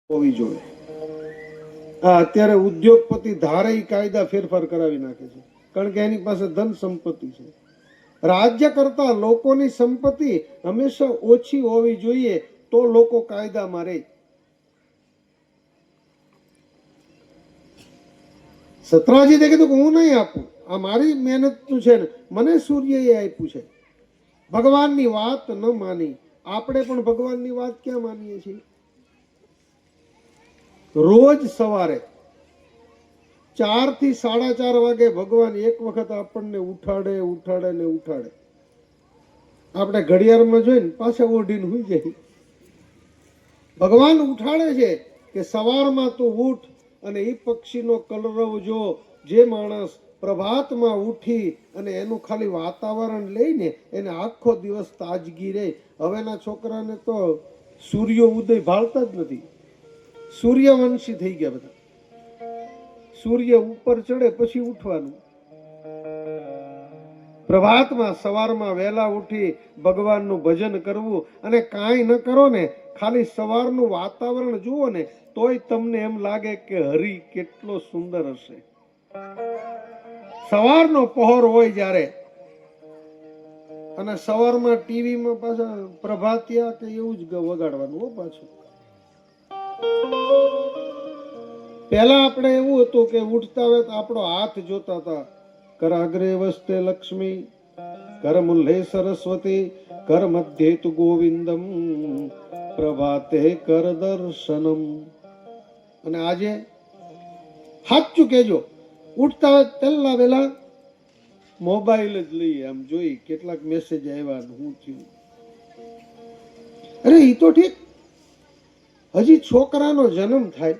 હોવી જોઈએ. આ અત્યારે ઉદ્યોગપતિ ધારે કાયદા ફેરફાર કરાવી નાખે છે, કારણ કે એની પાસે ધન સંપત્તિ છે. રાજ્ય કરતા લોકોની સંપત્તિ હંમેશા ઓછી હોવી જોઈએ, તો લોકો કાયદામાં રહે. સતરાજીતે કીધું કે હું નહીં આપું, આ મારી મહેનતનું છે ને, મને સૂર્યએ આપ્યું છે. ભગવાનની વાત ન માની. આપણે પણ ભગવાનની વાત ક્યાં માનીએ છીએ? રોજ સવારે 4 થી 4:30 વાગે ભગવાન એક વખત આપણને ઉઠાડે ઉઠાડે ને ઉઠાડે. આપણે ઘડિયાળમાં જોઈને પાછા ઓઢીને સુઈ જાય. ભગવાન ઉઠાડે છે કે સવારમાં તું ઉઠ અને એ પક્ષીનો કલરવ જો. જે માણસ પ્રભાતમાં ઉઠી અને એનું ખાલી વાતાવરણ લઈને એને આખો દિવસ તાજગી રહે. હવેના છોકરાને તો સૂર્ય ઉદય ભાળતા જ નથી. સૂર્યવંશી થઈ ગયા બધા. સૂર્ય ઉપર ચડે પછી ઉઠવાનું. પ્રભાતમાં સવારમાં વહેલા ઉઠી ભગવાનનું ભજન કરવું, અને કાંઈ ન કરો ને, ખાલી સવારનું વાતાવરણ જુઓ ને, તોય તમને એમ લાગે કે હરિ કેટલો સુંદર હશે. સવારનો પહોર હોય જ્યારે, અને સવારમાં ટીવીમાં પાછા પ્રભાતિયા કે એવું જ વગાડવાનું હો પાછું. પહેલા આપણે એવું હતું કે ઉઠતા હોય તો આપણો હાથ જોતા હતા. કરાગ્રે વસ્તે લક્ષ્મી, કર મુલ્લે સરસ્વતી, કર મધ્યે તુ ગોવિંદમ, પ્રભાતે કર દર્શનમ. અને આજે સાચું કેજો, ઉઠતા હોય પહેલા વહેલા મોબાઈલ જ લઈએ, આમ જોઈ કેટલાક મેસેજ આવ્યા, શું થયું. અરે એ તો ઠીક, હજી છોકરાનો જન્મ થાય,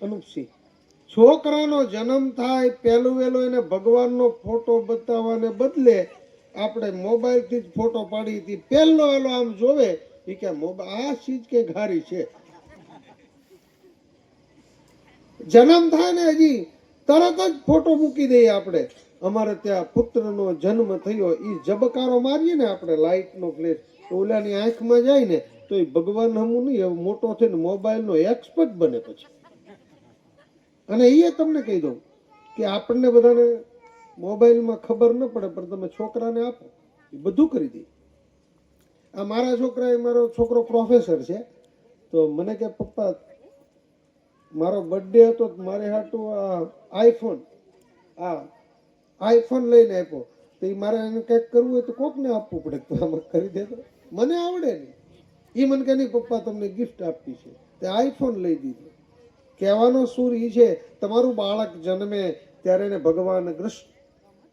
અનુપસિંહ, છોકરાનો જન્મ થાય પહેલું વહેલો એને ભગવાનનો ફોટો બતાવવાને બદલે આપણે મોબાઈલથી જ ફોટો પાડી હતી. પહેલો વહેલો આમ જોવે એ કે આ ચીજ કે ઘારી છે. જન્મ થાય ને હજી તરત જ ફોટો મૂકી દઈએ આપણે. અમારે ત્યાં પુત્રનો જન્મ થયો, એ જબકારો મારીએ ને આપણે, લાઇટનો ફ્લેશ, ઓલાની આંખમાં જાય ને તો એ ભગવાન હમું નહીં, મોટો થઈને મોબાઈલનો એક્સપર્ટ બને પછી. અને એ તમને કહી દઉં કે આપણને બધાને મોબાઈલમાં ખબર ન પડે, પણ તમે છોકરાને આપો, એ બધું કરી દે. આ મારા છોકરા, મારો છોકરો પ્રોફેસર છે, તો મને કે પપ્પા મારો બર્થડે હતો, મારે હાટું આઈફોન લઈને આપ્યો, તો એ મારે એને કંઈક કરવું હોય તો કોકને આપવું પડે, તો આમાં કરી દેતો. મને આવડે નહીં. એ મને કે નહીં પપ્પા તમને ગિફ્ટ આપી છે, તે આઈફોન લઈ દીધો. કહેવાનો સૂર એ છે, તમારું બાળક જન્મે ત્યારે એને ભગવાન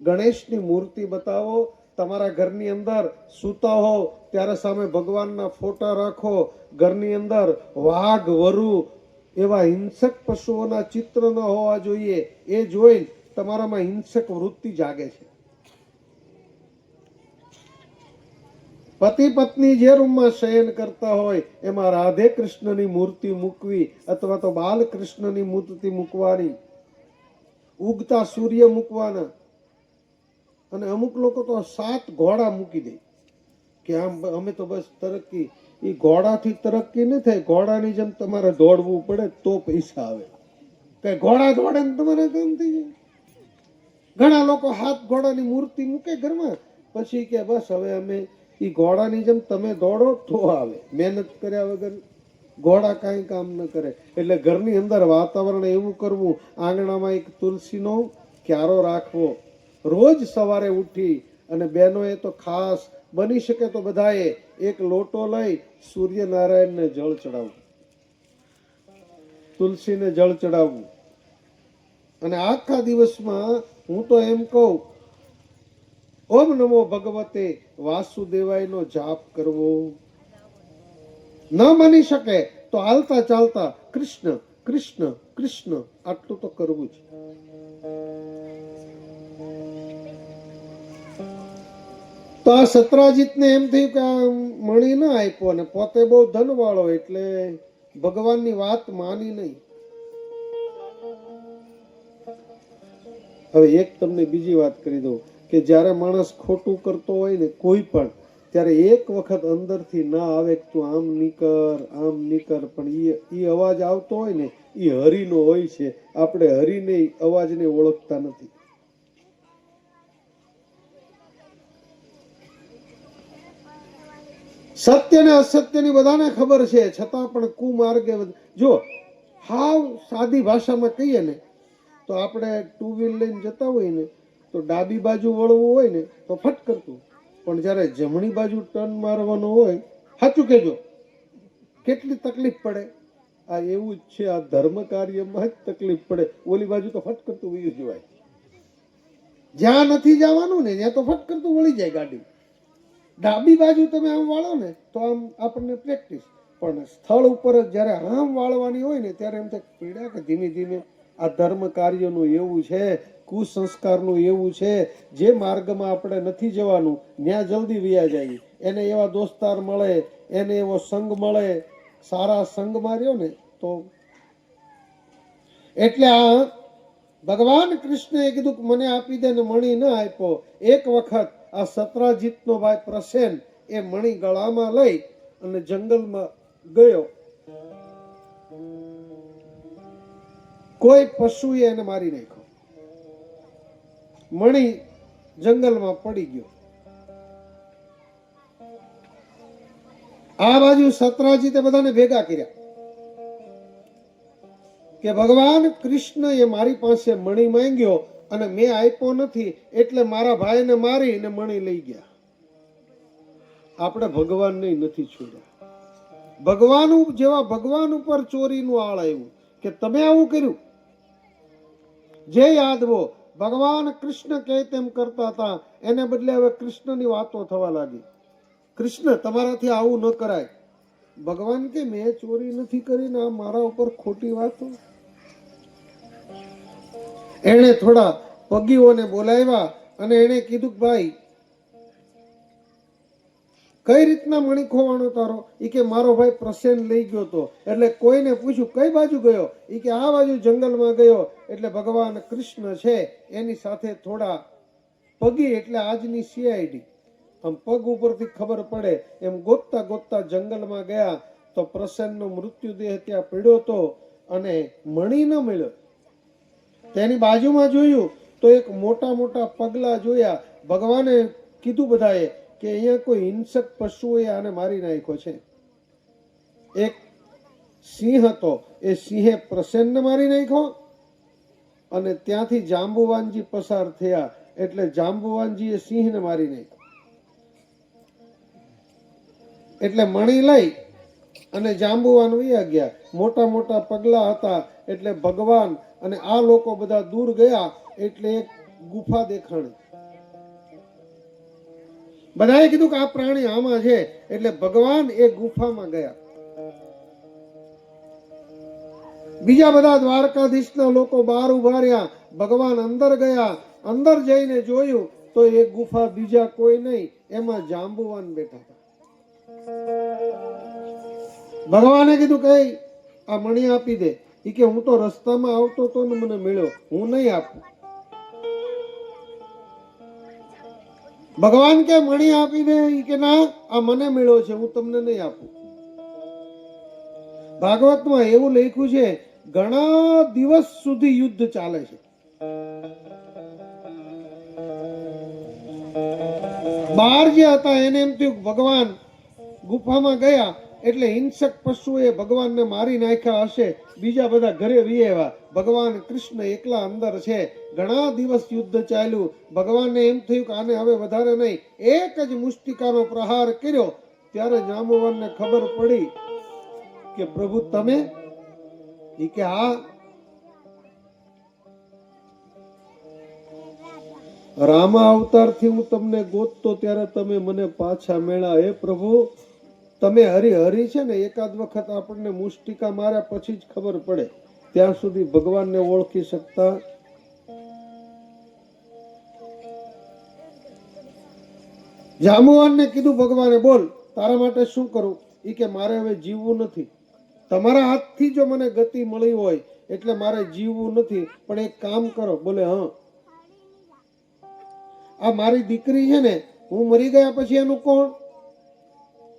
ગણેશની મૂર્તિ બતાવો. તમારા ઘરની અંદર સૂતા હો ત્યારે સામે ભગવાનના ફોટા રાખો. ઘરની અંદર વાઘ, વરુ એવા હિંસક પશુઓના ચિત્ર ન હોવા જોઈએ. એ જોઈ તમારામાં હિંસક વૃત્તિ જાગે છે. પતિ પત્ની જે રૂમમાં શયન કરતા હોય એમાં રાધે કૃષ્ણની મૂર્તિ મૂકવી, અથવા તો બાલકૃષ્ણની મૂર્તિ મૂકવાની, ઉગતા સૂર્ય મૂકવાના. અને અમુક લોકો તો 7 ઘોડા મૂકી દે કે આમ અમે તો બસ તરક્કી. એ ઘોડાથી તરક્કી ન થાય, ઘોડાની જેમ તમારે દોડવું પડે તો પૈસા આવે. કઈ ઘોડા દોડે ને તમારે કામ થઈ જાય. ઘણા લોકો 7 ઘોડાની મૂર્તિ મૂકે ઘરમાં, પછી કે બસ હવે અમે એ ઘોડાની જેમ તમે દોડો તો આવે. મહેનત કર્યા વગર ઘોડા કાંઈ કામ ન કરે. એટલે ઘરની અંદર વાતાવરણ એવું કરવું, આંગણામાં એક તુલસીનો ક્યારો રાખવો. રોજ સવારે ઉઠી અને બહેનોએ તો ખાસ બની શકે તો બધાએ એક લોટો લઈ સૂર્યનારાયણને જળ ચડાવવું, તુલસીને જળ ચડાવવું. અને આખા દિવસમાં હું તો એમ કહું, ઓમ નમો ભગવતે વાસુદેવાયનો જાપ કરવો. ન બની શકે તો હાલતા ચાલતા કૃષ્ણ કૃષ્ણ કૃષ્ણ આટલું તો કરવું જ. તો આ સત્રાજીતને એમ થયું કે મણી ના આપ્યો, અને પોતે બહુ ધનવાળો, એટલે ભગવાનની વાત માની નહીં. હવે એક તમને બીજી વાત કરી દઉં કે જ્યારે માણસ ખોટું કરતો હોય ને કોઈ પણ, ત્યારે એક વખત અંદરથી ના આવે કે તું આમ નીકર, પણ એ અવાજ આવતો હોય ને એ હરિનો હોય છે. આપણે હરિને અવાજને ઓળખતા નથી. સત્ય ને અસત્યની બધાને ખબર છે, છતાં પણ કુમાર્ગે જો હાવ સાદી ભાષામાં કહીએ ને તો આપણે ટુ વ્હીલ લઈને જતા હોય ને તો ડાબી બાજુ વળવું હોય ને તો ફટ કરતું, પણ જ્યારે જમણી બાજુ ટર્ન મારવાનો હોય, સાચું કેજો કેટલી તકલીફ પડે. આ એવું જ છે, આ ધર્મ કાર્યમાં જ તકલીફ પડે. ઓલી બાજુ તો ફટ કરતું વયું જવાય, જ્યાં નથી જવાનું ને ત્યાં તો ફટ કરતું વળી જાય ગાડી. ડાબી બાજુ તમે આમ વાળો ને તો આમ આપણને પ્રેક્ટિસ, પણ સ્થળ ઉપર જ જ્યારે આમ વાળવાની હોય ને ત્યારે એમ થાય પીડા કે ધીમે ધીમે. આ ધર્મ કાર્યનું એવું છે, કુસંસ્કારનું એવું છે. જે માર્ગમાં આપણે નથી જવાનું ત્યાં જલ્દી વ્યા જાય. એને એવા દોસ્તાર મળે, એને એવો સંગ મળે, સારા સંગમાં રહ્યો ને તો. એટલે આ ભગવાન કૃષ્ણએ કીધું કે મને આપી દે ને મણી ન આપ્યો. એક વખત આ સત્રાજીતનો ભાઈ પ્રસેન એ મણી ગળામાં લઈ અને જંગલમાં ગયો. કોઈ પશુએ એને મારી નાખ્યો. મણી જંગલમાં પડી ગયો. આ બાજુ સત્રાજીતે બધાને ભેગા કર્યા કે ભગવાન કૃષ્ણ એ મારી પાસે મણી માંગ્યો અને મેં આપ્યો નથી, એટલે મારા ભાઈને મારીને મણી લઈ ગયા. આપણે ભગવાનને નથી છોડ્યા. ભગવાન ઉપર ચોરીનું આળ આવ્યું કે તમે આવું કર્યું. જે યાદવો ભગવાન કૃષ્ણ કહે તેમ કરતા હતા, એને બદલે હવે કૃષ્ણની વાતો થવા લાગી. કૃષ્ણ તમારાથી આવું ન કરાય. ભગવાન કે મેં ચોરી નથી કરીને આ મારા ઉપર ખોટી વાતો. એને થોડા પગીઓને બોલાવ્યા અને એને કીધું ભાઈ કઈ રીતના મણી ખોવાનો તારો? ઈ કે મારો ભાઈ પ્રસેન લઈ ગયો તો. એટલે કોઈને પૂછ્યું કઈ બાજુ ગયો? ઈ કે આ બાજુ જંગલમાં ગયો. એટલે ભગવાન કૃષ્ણ છે એની સાથે થોડા પગી, એટલે આજની સીઆઈડી આમ પગ ઉપરથી ખબર પડે એમ ગોતતા ગોતતા જંગલમાં ગયા તો પ્રસેનનો મૃત્યુદેહ ત્યાં પડ્યો હતો અને મણી ન મળ્યો. તેની બાજુમાં જોયું તો એક મોટા મોટા પગલા જોયા. ભગવાને કીધું બધાએ કે અહીંયા કોઈ હિંસક પશુએ આને મારી નાખ્યો છે. એક સિંહ હતો, એ સિંહે પ્રસેનને મારી નાખ્યો અને ત્યાંથી જાંબુવાનજી પસાર થયા એટલે જાંબુવાનજીએ સિંહને મારી નાખ્યો. એટલે મણી લઈ અને જાંબુવાન વયા ગયા. મોટા મોટા પગલા હતા એટલે ભગવાન અને આ લોકો બધા દૂર ગયા એટલે એક ગુફા દેખાણી. બધાએ કીધું કે આ પ્રાણી આમાં છે. એટલે ભગવાન એ ગુફામાં ગયા. બીજા બધા દ્વારકાધીશના લોકો બહાર ઉભા રહ્યા. ભગવાન અંદર ગયા. અંદર જઈને જોયું તો એ ગુફા બીજા કોઈ નહીં, એમાં જાંબુવાન બેઠા હતા. ભગવાને કીધું કે આ મણી આપી દે. ઈ કે હું તો રસ્તામાં આવતો તો ને મને મળ્યો, હું નહીં આપું. ભગવાન કે મણી આપી દે. ઈ કે ના, આ મને મળ્યો છે, હું તમને નહીં આપું. ભાગવતમાં એવું લખ્યું છે ઘણા દિવસ સુધી યુદ્ધ ચાલે છે. બહાર જે હતા એને એમ થયું ભગવાન ગુફામાં ગયા એટલે હિંસક પશુએ ભગવાનને મારી નાખ્યા હશે, બીજા બધા ઘરે વિયેવા. ભગવાન કૃષ્ણ એકલા અંદર છે. ઘણા દિવસ યુદ્ધ ચાલ્યું. ભગવાનને એમ થયું કે આને હવે વધારે નહીં. એક જ મુષ્ટિકાનો પ્રહાર કર્યો ત્યારે જાંબુવાનને ખબર પડી કે પ્રભુ તમે? ઈ કે હા. રામા અવતારથી હું તમને ગોતતો ત્યારે તમે મને પાછા મળ્યા. હે પ્રભુ, તમે હરી હરી છે ને એકાદ વખત આપણને મુષ્ટિકા માર્યા પછી જ ખબર પડે, ત્યાં સુધી ભગવાનને ઓળખી શકતા. જાંબુવાનને કીધું ભગવાને બોલ તારા માટે શું કરું? ઈ કે મારે હવે જીવવું નથી. તમારા હાથથી જો મને ગતિ મળી હોય એટલે મારે જીવવું નથી, પણ એક કામ કરો. બોલે હા. આ મારી દીકરી છે ને, હું મરી ગયા પછી એનું કોણ?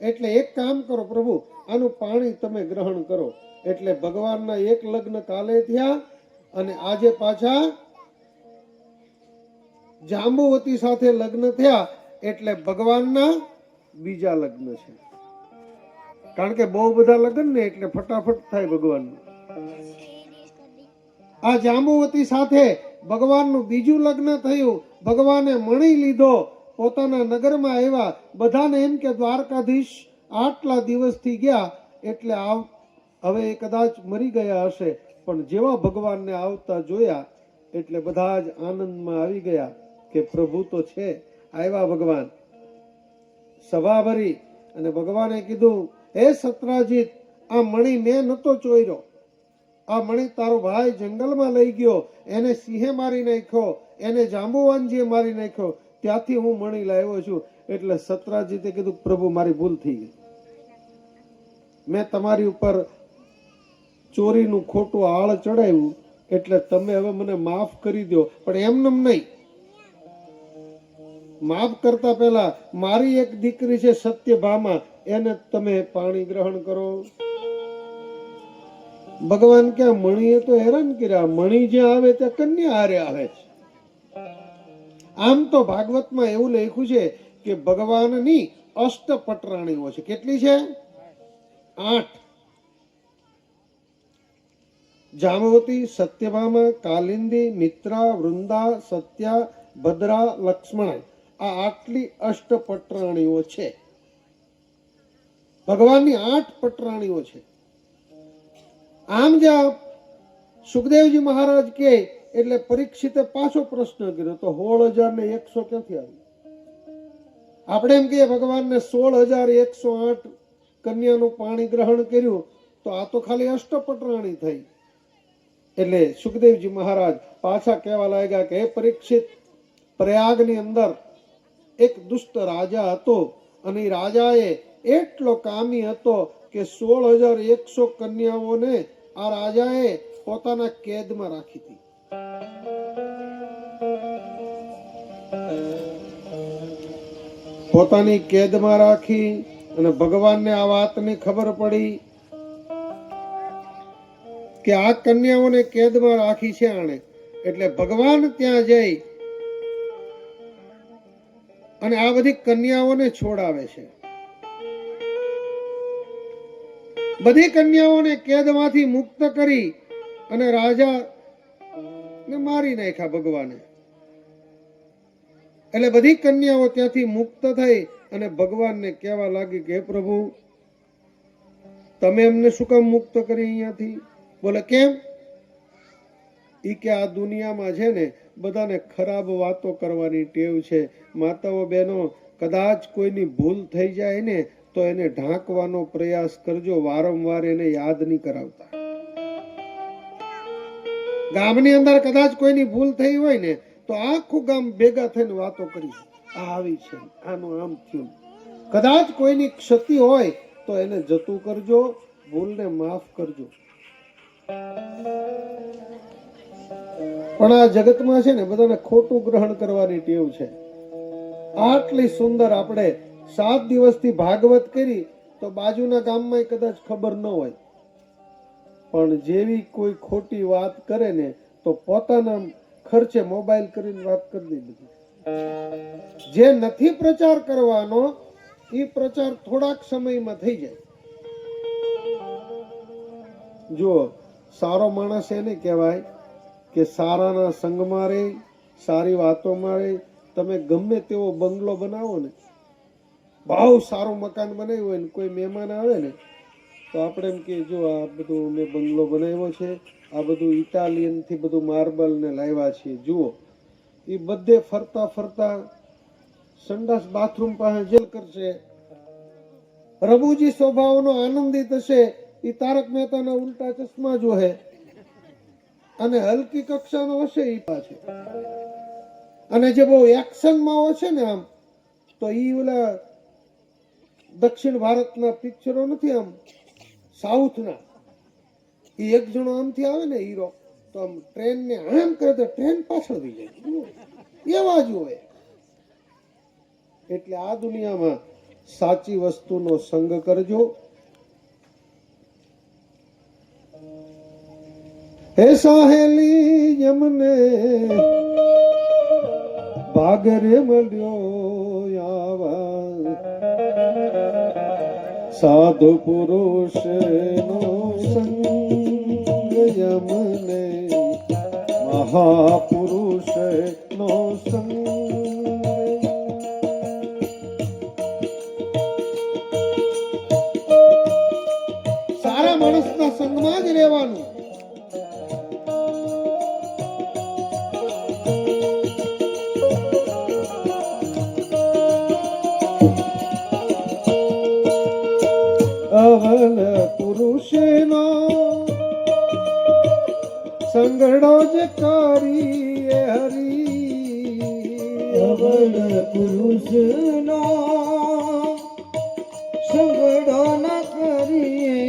એટલે એક કામ કરો પ્રભુ, આનું પાણી તમે ગ્રહણ કરો. એટલે ભગવાનના એક લગ્ન કાલે થયા અને આજે પાછા જાંબુવતી સાથે લગ્ન થયા, એટલે ભગવાનના બીજા લગ્ન છે. કારણ કે બહુ બધા લગ્ન ને એટલે ફટાફટ થાય ભગવાનનું. આ જાંબુવતી સાથે ભગવાનનું બીજું લગ્ન થયું. ભગવાને મણી લીધો, પોતાના નગરમાં આવ્યા. બધાને એમ કે દ્વારકાધીશ આટલા દિવસથી ગયા એટલે હવે એ કદાચ મરી ગયા હશે, પણ જેવા ભગવાનને આવતા જોયા એટલે બધા જ આનંદમાં આવી ગયા કે પ્રભુ તો છે, આવ્યા ભગવાન. સભા ભરી અને ભગવાને કીધું, હે સત્રાજીત, આ મણી મેં નતો ચોર્યો, આ મણી તારો ભાઈ જંગલમાં લઈ ગયો, એને સિંહે મારી નાખ્યો, એને જાંબુવાનજીએ મારી નાખ્યો, ત્યાંથી હું મણી લાવ્યો છું. એટલે સત્રાજીતે કીધું, પ્રભુ મારી ભૂલ થઈ ગઈ, મેં તમારી ઉપર ચોરીનું ખોટું આળ ચડાવ્યું, એટલે તમે હવે મને માફ કરી દો. પણ એમનેમ નહીં, માફ કરતા પહેલા મારી એક દીકરી છે સત્યભામા, એને તમે પાણી ગ્રહણ કરો. ભગવાન કે મણીએ તો હેરાન કર્યા, મણી જ્યાં આવે ત્યાં કન્યા હારે આવે છે. આમ તો ભાગવતમાં એવું લખ્યું છે કે ભગવાનની અષ્ટપટરાણીઓ છે. કેટલી છે? 8. જાંબુવતી, સત્યભામા, કાલિંદી, મિત્રા, વૃંદા, સત્યા, ભદ્રા, લક્ષ્મણ, આ આટલી અષ્ટપટરાણીઓ છે. ભગવાનની 8 પટરાણીઓ છે. આમ જ્યાં સુખદેવજી મહારાજ કે એટલે પરીક્ષિતે પાછો પ્રશ્ન કર્યો, તો 16,100 ક્યાંથી આવી? આપણે એમ કહીએ ભગવાનને 16,108 કન્યાનું પાણી ગ્રહણ કર્યું, તો આ તો ખાલી અષ્ટપટરાણી થઈ. એટલે સુખદેવજી મહારાજ પાછા કહેવા લાગ્યા કે હે પરીક્ષિત, પ્રયાગની અંદર એક દુષ્ટ રાજા હતો, અને એ રાજાએ એટલો કામી હતો કે 16,100 કન્યાઓને આ રાજાએ પોતાના કેદમાં રાખી હતી. પોતાની કેદમાં રાખી અને ભગવાનને આ વાતની ખબર પડી કે આ કન્યાઓને કેદમાં રાખી છે આણે. એટલે ભગવાન ત્યાં જઈ અને આ બધી કન્યાઓને છોડાવે છે. બધી કન્યાઓને કેદમાંથી મુક્ત કરી અને રાજા ને મારી નાખ્યા ભગવાને. એટલે બધી કન્યાઓ ત્યાંથી મુક્ત થઈ અને ભગવાનને કહેવા લાગી કે હે પ્રભુ, તમે એમને શું કામ મુક્ત કરી અહીંયાથી? બોલે કેમ? ઈ કે આ દુનિયામાં છે ને બધાને ખરાબ વાતો કરવાની ટેવ છે. માતાઓ બહેનો, કદાચ કોઈની ભૂલ થઈ જાય ને તો એને ઢાંકવાનો પ્રયાસ કરજો, વારંવાર એને યાદ નહીં કરાવતા. ગામની અંદર કદાચ કોઈની ભૂલ થઈ હોય ને તો આખું ગામ ભેગા થઈને વાતો કરી, આ આવી છે, આનું આમ થયું. કદાચ કોઈની ક્ષતિ હોય તો એને જતું કરજો, ભૂલને માફ કરજો. પણ આ જગતમાં છે ને બધાને ખોટું ગ્રહણ કરવાની ટેવ છે. આટલી સુંદર આપણે 7 દિવસથી ભાગવત કરી તો બાજુના ગામમાં કદાચ ખબર ન હોય, પણ જેવી કોઈ ખોટી વાત કરે ને તો પોતાના ખર્ચે મોબાઈલ કરીને વાત કરી દે. જે નથી પ્રચાર કરવાનો એ પ્રચાર થોડાક સમયમાં થઈ જાય. જો સારો માણસ એને કહેવાય કે સારાના સંગમાં રહે, સારી વાતોમાં રહે. તમે ગમે તેવો બંગલો બનાવો ને, બહુ સારું મકાન બનાવ્યું હોય ને કોઈ મહેમાન આવે ને તો આપણે એમ કે જો આ બધું મેં બંગલો બનાવ્યો છે, આ બધું ઇટાલિયન થી બધું માર્બલ ને લાવ્યા છે, જુઓ. એ બધે ફરતા ફરતા સંડાસ બાથરૂમ પાસે જેલ કરશે. રઘુજી સ્વભાવનો આનંદિત હશે, એ તારક મહેતાના ઉલટા ચશ્મા જોહે, અને હલકી કક્ષાનો હશે એ પાછો. અને જે બહુ એક્શનમાં હશે ને આમ તો ઈ ઓલા દક્ષિણ ભારતના પિક્ચરો નથી, આમ સાઉથના, એ એક જણો આમથી આવે ને હીરો તો આમ ટ્રેન ને આમ કરે તો ટ્રેન પાછળ થઈ જાય, એવા જ હોય. એટલે આ દુનિયામાં સાચી વસ્તુનો સંગ કરજો. હે સાહેલી યમને ભાગરે મળ્યો આવા, સાધુ પુરુષ નો સંગ યમને મહાપુરુષ નો સંગ. સારા માણસના સંગમાં જ રહેવાનું. અવલ પુરુષનો સંગડો જ કરીએ હરી, અવળ પુરુષનો સંગડો ન કરીએ,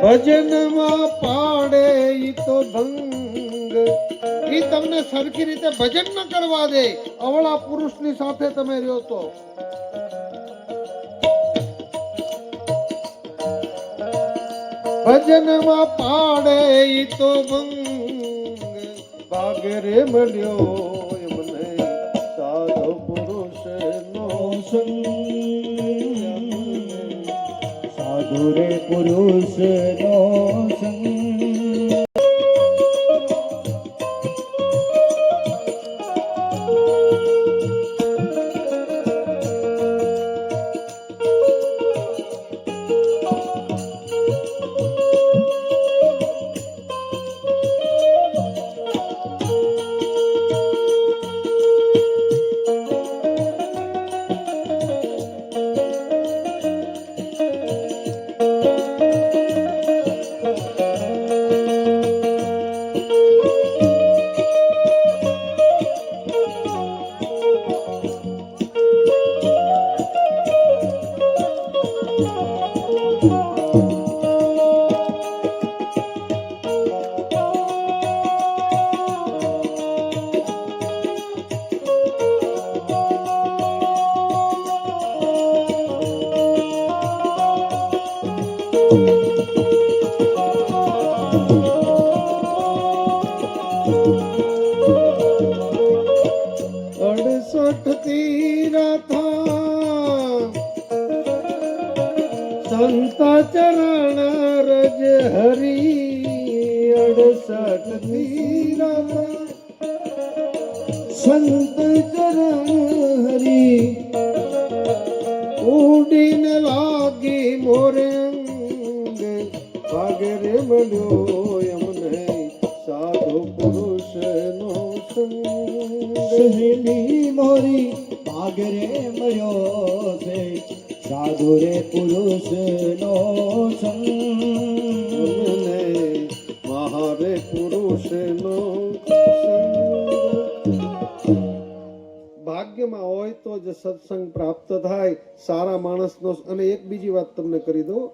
ભજનમાં પાડે ઈ તો ભંગ. ઈ તમને સરખી રીતે ભજન ન કરવા દે, અવળા પુરુષની સાથે તમે રહ્યો તો. ભજનમાં પાડે ઈ તો ભંગ, ભાગરે મળ્યો એમને સાધુ પુરુષ નો સંગ. સાધુ રે પુરુષ નો સંગ. સંત ચરણ રજ હરી, 68 તીરા સંત ચરણ હરી, ઉડીને લાગી મોરે અંગ, ભાગરે મળ્યો એમને સાધુ પુરુષ નો સંગ. સહેલી મોરી ભાગરે મળ્યો છે, સાધુ રે પુરુષ નો સંગ. અમને મહારે પુરુષ નો સંગ. ભાગ્યમાં હોય તો જ સત્સંગ પ્રાપ્ત થાય, સારા માણસનો. અને એક બીજી વાત તમને કરી દઉં,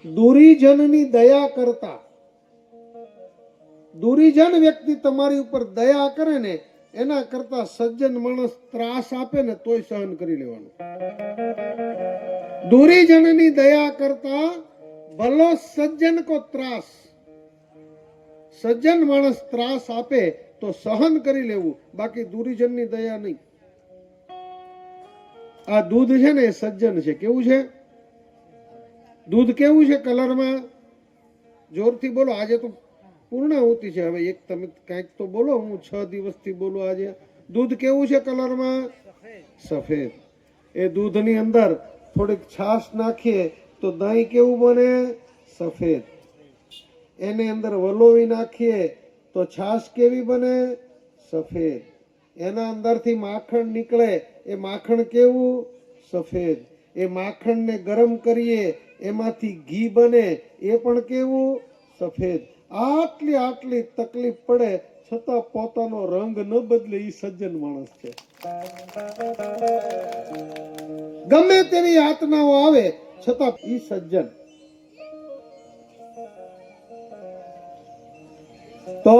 દુરીજનની દયા કરતા, દુરીજન વ્યક્તિ તમારી ઉપર દયા કરે ને એના કરતા સજ્જન માણસ ત્રાસ આપે ને તોય સહન કરી લેવાનું. દુરીજનની દયા કરતા ભલો સજ્જન કો ત્રાસ. સજ્જન માણસ ત્રાસ આપે તો સહન કરી લેવું, બાકી દુરીજનની દયા નહીં. આ દૂધ છે ને એ સજ્જન છે. કેવું છે દૂધ? કેવું છે કલરમાં? જોરથી બોલો, આજે તો પૂર્ણાહુતિ છે. હવે એક તમે કંઈક તો બોલો, હું 6 દિવસથી બોલું. આજે દૂધ કેવું છે કલરમાં? સફેદ. એ દૂધની અંદર થોડીક છાશ નાખીએ તો દહીં કેવું બને? સફેદ. એની અંદર વલોવી નાખીએ તો છાશ કેવી બને? સફેદ. એના અંદરથી માખણ નીકળે, એ માખણ કેવું? સફેદ. એ માખણને ગરમ કરીએ એમાંથી ઘી બને, એ પણ કેવું? સફેદ. આટલી તકલીફ પડે છતાં પોતાનો રંગ ન બદલે એ સજ્જન માણસ છે. ગમે તેવી યાતનાઓ આવે છતાં ઈ સજ્જન. તો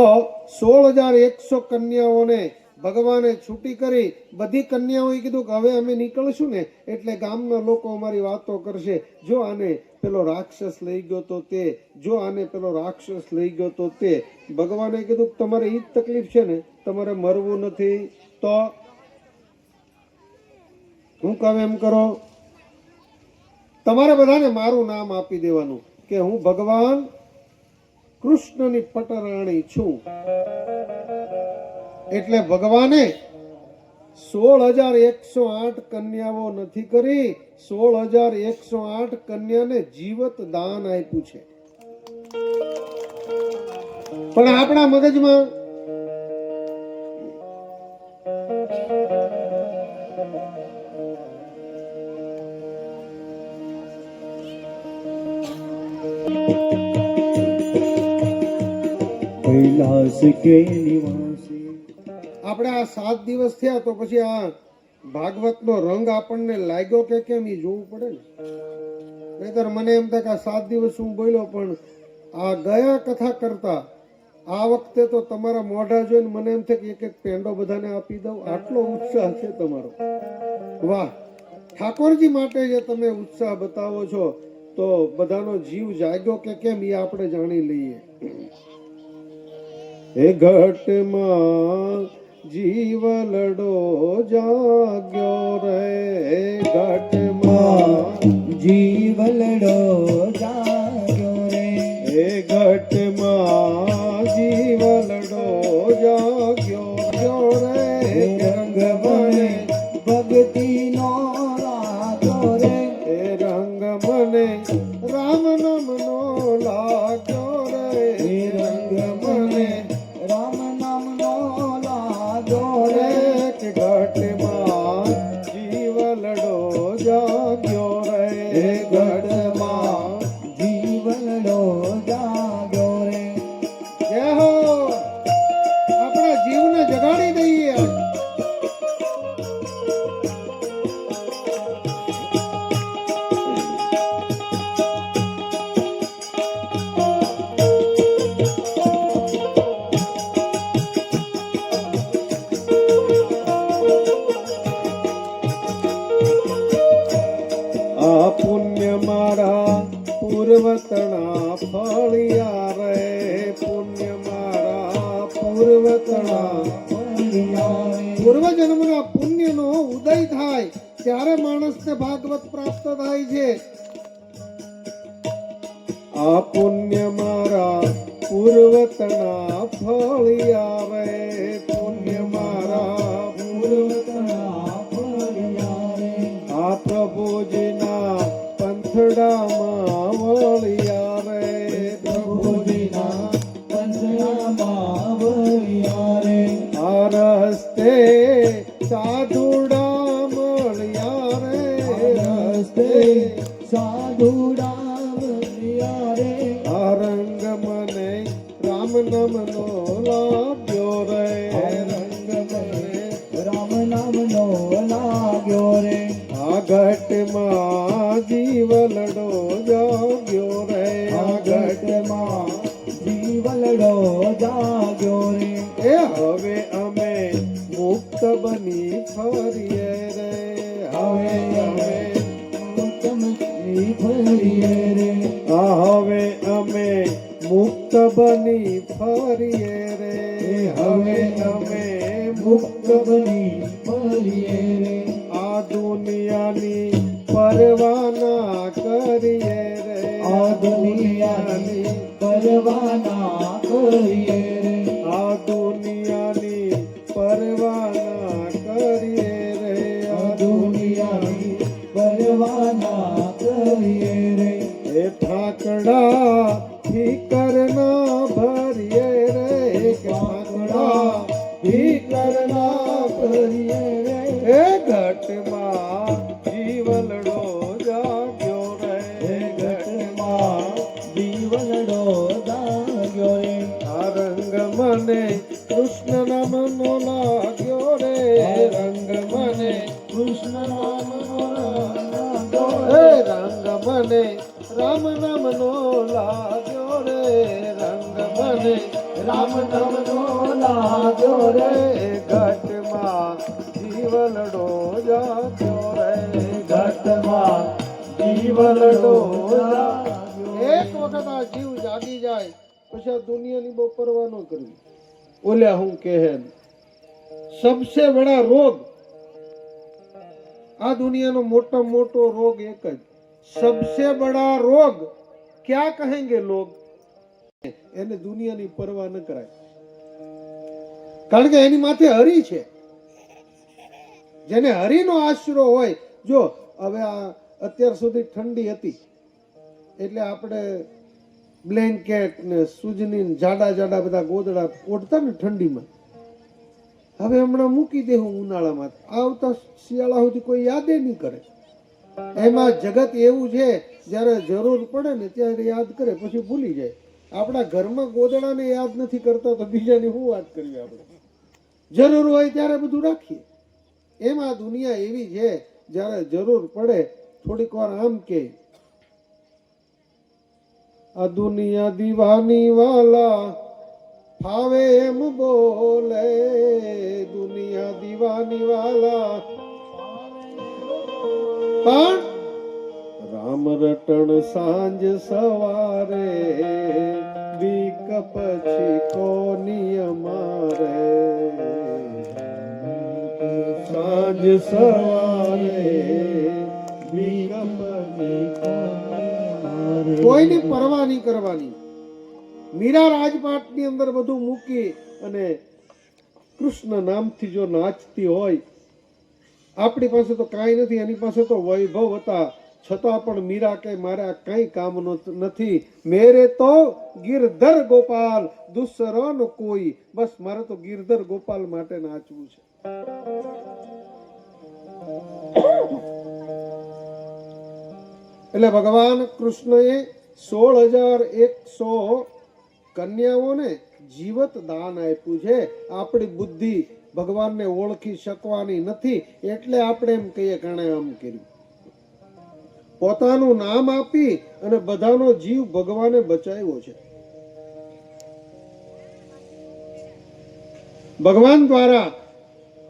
16,100 કન્યાઓને ભગવાને છૂટી કરી બધી કન્યાઓએ કીધું કે હવે અમે નીકળશું ને એટલે ગામના લોકો અમારી વાતો કરશે, જો આને પેલો રાક્ષસ લઈ ગયો તો તે, જો આને પેલો રાક્ષસ લઈ ગયો તો તે. ભગવાને કીધું કે તમારે ઈ જ તકલીફ છે ને, તમારે મરવું નથી તો હું કહું એમ કરો, તમારે બધાને મારું નામ આપી દેવાનું કે હું ભગવાન કૃષ્ણની પટરાણી છું. એટલે ભગવાને 16,108 કન્યાઓ નથી કરી, 16,108 કન્યાને જીવત દાન આપ્યું છે. પણ આપણા મગજમાં कैलाश के निवासी આપણે આ 7 દિવસ થયા તો પછી આ ભાગવતનો રંગ આપણને લાગ્યો કે કેમ એ જોવું પડે ને. નહીતર મને એમ થાય કે આ 7 દિવસ હું બોલ્યો, પણ આ ગયા કથા કરતા આ વખતે તો તમારા મોઢા જોઈને મને એમ થાય કે એક એક પેંડો બધાને આપી દઉં, આટલો ઉત્સાહ છે તમારો. વાહ, ઠાકોરજી માટે જે તમે ઉત્સાહ બતાવો છો તો બધાનો જીવ જાગ્યો કે કેમ એ આપણે જાણી લઈએ. એ ઘટમાં જીવલડો જાગ્યો રે, ઘટમાં जीवलडो जाग्यो रे, એ ઘટમાં જીવલડો જાગ્યો રે, रंग बने भक्ति नो लागो रे, એ રંગ મને રામ નામ નો લાગ્યો રે, रंग बने राम नाम नो लागो रे, કે ઘટમાં જીવલડો જાગ્યો રે, ઘટમાં जीवलडो जाग्यो रे. જય હો, આપણા જીવને જગાડી દઈએ. આ પુણ્ય મારા પૂર્વતણા ફળિયા રે, પુણ્ય મારા પૂર્વતણા. પૂર્વજન્મના પુણ્યનો ઉદય થાય ત્યારે માણસને ભાગવત પ્રાપ્ત થાય છે. આ પુણ્ય મારા પૂર્વતણા ફળિયા રે, પુણ્ય મારા પૂર્વતણા. આ પ્રભુજીના પંથડામાં વળિયા રે, પ્રભુજીના પંચનામા વળિયા રે, આ રસ્તે સાધુડા મળ્યા રે, રસ્તે સાધુડા વળિયા રે, આ રંગ મને રામ નામનો લાગ્યો રે, રંગ મને રામ નામનો લાગ્યો રે, આ ઘટમાં જીવલડો જાગ્યો રે, આ ઘટમાં. જીવલડો જાગ્યો રે, એ હવે અમે મુક્ત બની ફરીએ રે, હવે અમે મુક્તમની ફરીએ રે, હવે અમે મુક્ત બની ફરીએ રે, હવે અમે મુક્ત બની ફરીએ રે, આ દુનિયાની પરવાના કરીએ રે, આ દુનિયાની પરવાના કરીએ રે, આ દુનિયાની પરવાના કરીએ રે, આ દુનિયાની પરવાના કરીએ રે, એ ઠાકડા ઠીકરના ભરીએ રે, કે ઠાકડા ઠીકરના ભરીએ રે, એ ઘટમાં જીવલડો જાગ્યો રે, ઘટમાં જીવલડો જાગ્યો રે, આ રંગ મને કૃષ્ણ નામનો લાગ્યો રે, રંગ મને કૃષ્ણ નામનો લાગ્યો એ રે, રંગ મને રામ નામનો લાગ્યો રે, રંગ મને રામ નામનો લાગ્યો રે, ઘટ ઘટમાં જીવલડો જાગ્યો રે ઘટમાં જીવલડો જાગ્યો. એક વખત આ જીવ જાગી જાય પછી આ દુનિયાની બહુ પરવા ન કરવી. ઓલ્યા હું કહે સબસે બડા રોગ, આ દુનિયાનો મોટા મોટો રોગ એક જ, સબસે બડા રોગ ક્યાં કહેંગે લોગ, એને દુનિયાની પરવા ન કરાય. કારણ કે એની માથે હરી છે. જેને હરિનો આશરો હોય, જો હવે આ અત્યાર સુધી ઠંડી હતી એટલે આપણે બ્લેન્કેટ ને સુજની ને જાડા જાડા બધા ગોદડા ઓઢતા ને ઠંડીમાં. હવે હમણાં મૂકી દેવું ઉનાળામાં, આવતા શિયાળા સુધી કોઈ યાદ નહીં કરે. એમાં જગત એવું છે જ્યારે જરૂર પડે ને ત્યારે યાદ કરે, પછી ભૂલી જાય. આપણા ઘરમાં ગોદડાને યાદ નથી કરતા તો બીજાની શું વાત કરવી આપણે? જરૂર હોય ત્યારે બધું રાખીએ. એમ આ દુનિયા એવી છે, જ્યારે જરૂર પડે થોડીક વાર આમ કે આ દુનિયા દીવાની વાલા ફાવે એમ બોલે, દુનિયા દીવાની વાલા પણ રામ રટણ સાંજ સવારે બીક પછી કોની અમારે, સાંજ સવારે બીક પછી કોઈની પરવા નહીં કરવાની. મીરા રાજપાટની અંદર બધું મૂકી અને કૃષ્ણ નામથી જો નાચતી હોય, આપણી પાસે તો કાંઈ નથી, એની પાસે તો વૈભવ હતા, છતાં પણ મીરા કે મારે આ કઈ કામનો નથી, મેરે તો ગિરધર ગોપાલ દુસરો ન કોઈ, બસ મારે તો ગિરધર ગોપાલ માટે નાચવું છે. એટલે ભગવાન કૃષ્ણએ 16,100 કન્યાઓને જીવત દાન આપ્યું છે. આપણી બુદ્ધિ ભગવાનને ઓળખી શકવાની નથી એટલે આપણે એમ કહીએ કે આણે આમ કર્યું. પોતાનું નામ આપી અને બધાનો જીવ ભગવાને બચાવ્યો છે. ભગવાન દ્વારા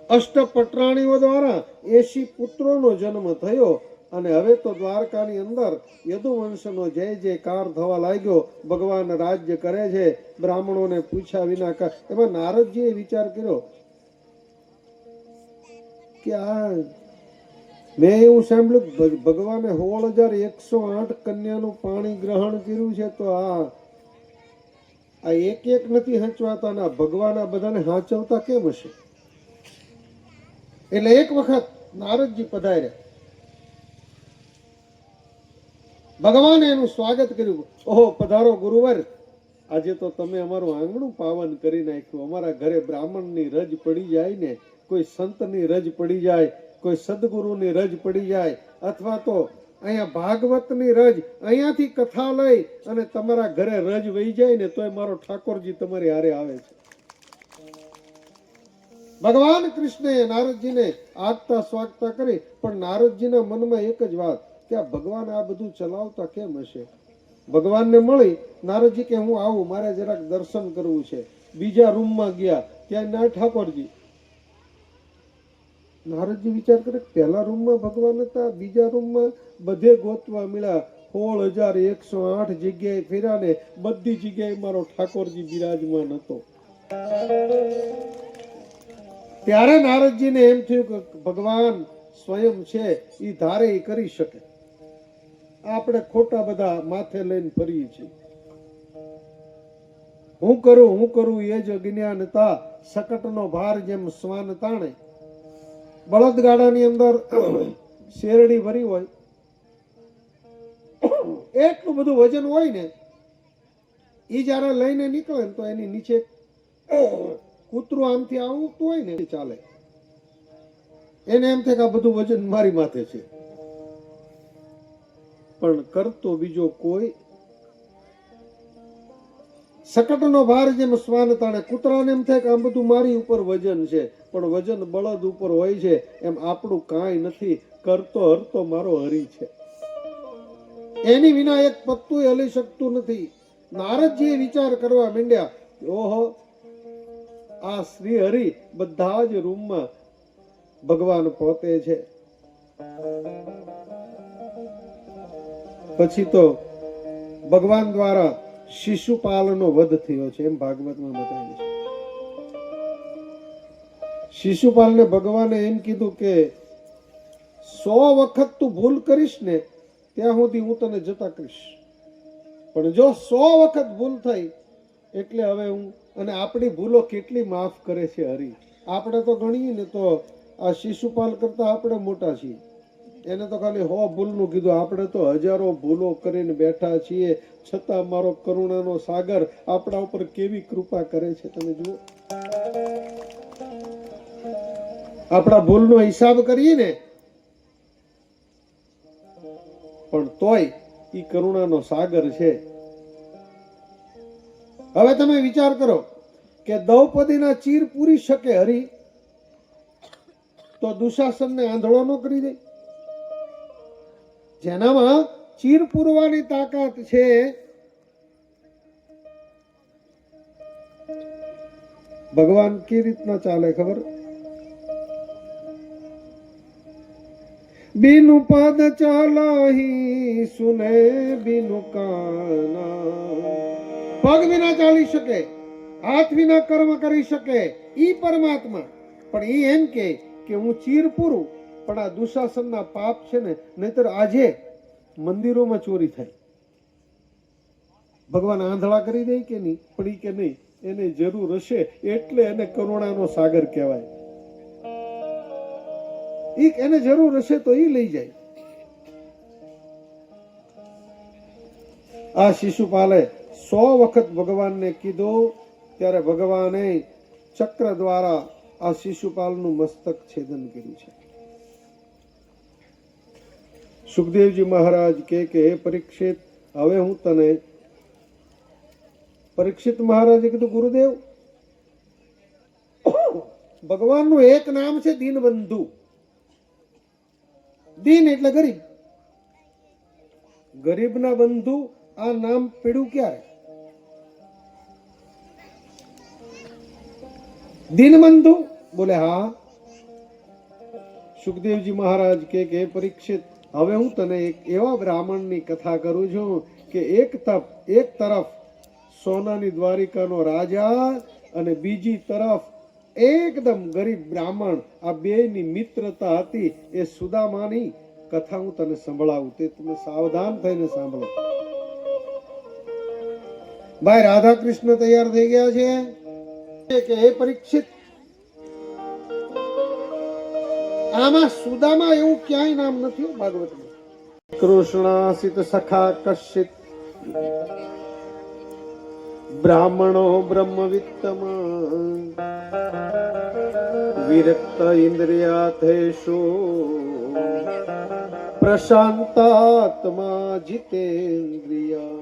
અષ્ટપટરાણીઓ દ્વારા 80 પુત્રોનો જન્મ થયો અને હવે તો દ્વારકાની અંદર યદુવંશનો જય જયકાર થવા લાગ્યો. ભગવાન રાજ્ય કરે છે, બ્રાહ્મણોને પૂછ્યા વિના. એમાં નારદજીએ વિચાર કર્યો કે આ મેં એવું સાંભળ્યું ભગવાને 16,108 કન્યાનું પાણી ગ્રહણ કર્યું છે, તો આ એક એક નથી હંચવાતા ના ભગવાન આ બધાને હાંચવતા કેમ હશે? એટલે એક વખત નારદજી પધાર્યા, ભગવાને એનું સ્વાગત કર્યું. ઓહો પધારો ગુરુવર, આજે તો તમે અમારું આંગણું પાવન કરી નાખ્યું. અમારા ઘરે બ્રાહ્મણની રજ પડી જાય ને, કોઈ સંતની રજ પડી જાય, કોઈ સદગુરુની રજ પડી જાય, અથવા તો અહીંયા ભાગવતની રજ, અહીંયાથી કથા લઈ અને તમારા ઘરે રજ વહી જાય ને તોય મારો ઠાકોરજી તમારી હારે આવે છે. ભગવાન કૃષ્ણએ નારદજીને આગતા સ્વાગતા કરી, પણ નારદજીના મનમાં એક જ વાત કે આ ભગવાન આ બધું ચલાવતા કેમ હશે? ભગવાનને મળી નારદજી કે હું આવું, મારે જરાક દર્શન કરવું છે. બીજા રૂમમાં ગયા, ત્યાં ના ઠાકોરજી. નારદજી વિચાર કરે પહેલા રૂમમાં ભગવાન હતા, બીજા રૂમમાં બધે ગોતવા મળ્યા, 16,108 જગ્યાએ ફેર્યા ને બધી જગ્યાએ મારો ઠાકોરજી બિરાજમાન હતો. ત્યારે નારદજીને એમ થયું કે ભગવાન સ્વયં છે, એ ધારે એ કરી શકે. આપણે ખોટા બધા માથે લઈને ફરીએ છીએ. હું કરું એ જ અજ્ઞાનતા, શકટનો ભાર જેમ શ્વાન તાણે. બળદગાડાની અંદર શેરડી ભરી હોય, એટલું બધું વજન હોય ને, એ જયારે લઈને નીકળે ને તો એની નીચે કૂતરું આમથી આવતું હોય ને ચાલે, એને એમ થાય કે આ બધું વજન મારી માથે છે, પણ કરતો બીજો કોઈ. શકટનો ભાર જેમ શ્વાન તાણે, કૂતરાને એમ થાય કે આ બધું મારી ઉપર વજન છે, પણ વજન બળદ ઉપર હોય છે. એમ આપણું કાંઈ નથી, કરતો હરતો મારો હરી છે, એની વિના એક પત્તું હલી શકતું નથી. નારદજીએ વિચાર કરવા માંડ્યા, ઓહો આ શ્રી હરિ બધા જ રૂમમાં ભગવાન પોતે છે. પછી તો ભગવાન દ્વારા શિશુપાલનો વધ થયો છે એમ ભાગવતમાં બતાવ્યું છે. શિશુપાલને ભગવાને એમ કીધું કે 100 વખત તું ભૂલ કરીશ ને ત્યાં સુધી હું તને જતા કરીશ, પણ જો 100 વખત ભૂલ થઈ એટલે હવે હું, અને આપણી ભૂલો કેટલી માફ કરે છે હરિ. આપણે તો ગણીએ ને તો આ શિશુપાલ કરતા આપણે મોટા છીએ. એને તો ખાલી 100 ભૂલનું કીધું, આપણે તો હજારો ભૂલો કરીને બેઠા છીએ, છતાં મારો કરુણાનો સાગર આપણા ઉપર કેવી કૃપા કરે છે તમે જુઓ. આપણા ભૂલનો હિસાબ કરીએ ને પણ તોય ઈ કરુણાનો સાગર છે. હવે તમે વિચાર કરો કે દ્રૌપદીના ચીર પૂરી શકે હરિ તો દુશાસનને આંધળો ન કરી દે? જેનામાં ચીર પૂરવાની તાકાત છે ભગવાન કેવી રીતના ચાલે ખબર? बिनु पद चालाही सुने बिनु काना. પગ વિના ચાલી શકે, હાથ વિના કર્મ કરી શકે ઈ પરમાત્મા, પણ ઈ એમ કે હું ચીર પૂરું, પણ આ દુશાસનના પાપ છે ને, નહીતર આજે મંદિરોમાં ચોરી થાય. ભગવાન આંધળા કરી દે કે નહીં? પણ ઈ કે નહીં, એને જરૂર હશે એટલે એને કરુણાનો સાગર કહેવાય. એને જરૂર હશે તો ઈ લઈ જાય. આ શિશુપાલે 100 વખત ભગવાનને કીધું ત્યારે ભગવાને ચક્ર દ્વારા આ શિશુપાલનું મસ્તક છેદન કર્યું છે. સુખદેવજી મહારાજ કે હે પરીક્ષિત, હવે હું તને, પરીક્ષિત મહારાજે કીધું ગુરુદેવ, ભગવાનનું એક નામ છે દીનબંધુ. દીન એટલે ગરીબ, ગરીબના બંધુ. આ નામ પડ્યું ક્યારે? દીનબંધુ બોલે હા. સુખદેવજી મહારાજ કે હે પરીક્ષિત, હવે હું તને એક એવા બ્રાહ્મણની કથા કરું છું કે એક તરફ સોનાની દ્વારિકાનો રાજા અને બીજી તરફ એકદમ ગરીબ બ્રાહ્મણ. આ બેયની મિત્રતા હતી. એ સુદામાની કથા હું તને સંભળાવું, તે તમે સાવધાન થઈને સાંભળો. ભાઈ રાધા કૃષ્ણ તૈયાર થઈ ગયા છે કે હે પરીક્ષિત, આમાં સુદામા એવું ક્યાંય નામ નથી ભાગવતમાં. કૃષ્ણાસિત સખા કશ્ચિત બ્રાહ્મણો બ્રહ્મવિત્તમ વિરક્ત ઇન્દ્રિયાથેષુ પ્રશાંતાત્મા જીતેન્દ્રિયા.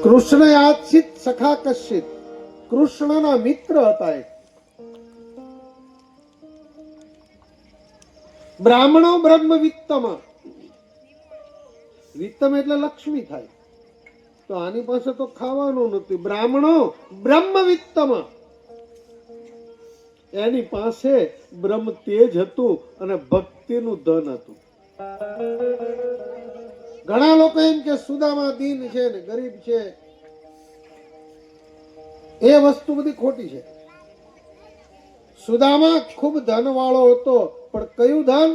કૃષ્ણ આશ્રિત સખા કશ્ચિત, કૃષ્ણના મિત્ર હતા એક. બ્રાહ્મણો બ્રહ્મવિત્તમ, વિત્તમ એટલે લક્ષ્મી થાય, તો આની પાસે તો ખાવાનું નથી. બ્રાહ્મણો બ્રહ્મવિત્તમ, એની પાસે બ્રહ્મ તેજ હતું અને ભક્તિનું ધન હતું. ઘણા લોકો એમ કે સુદામા દીન છે ને ગરીબ છે, એ વસ્તુ બધી ખોટી છે. સુદામા ખૂબ ધન વાળો હતો, પણ કયું ધન?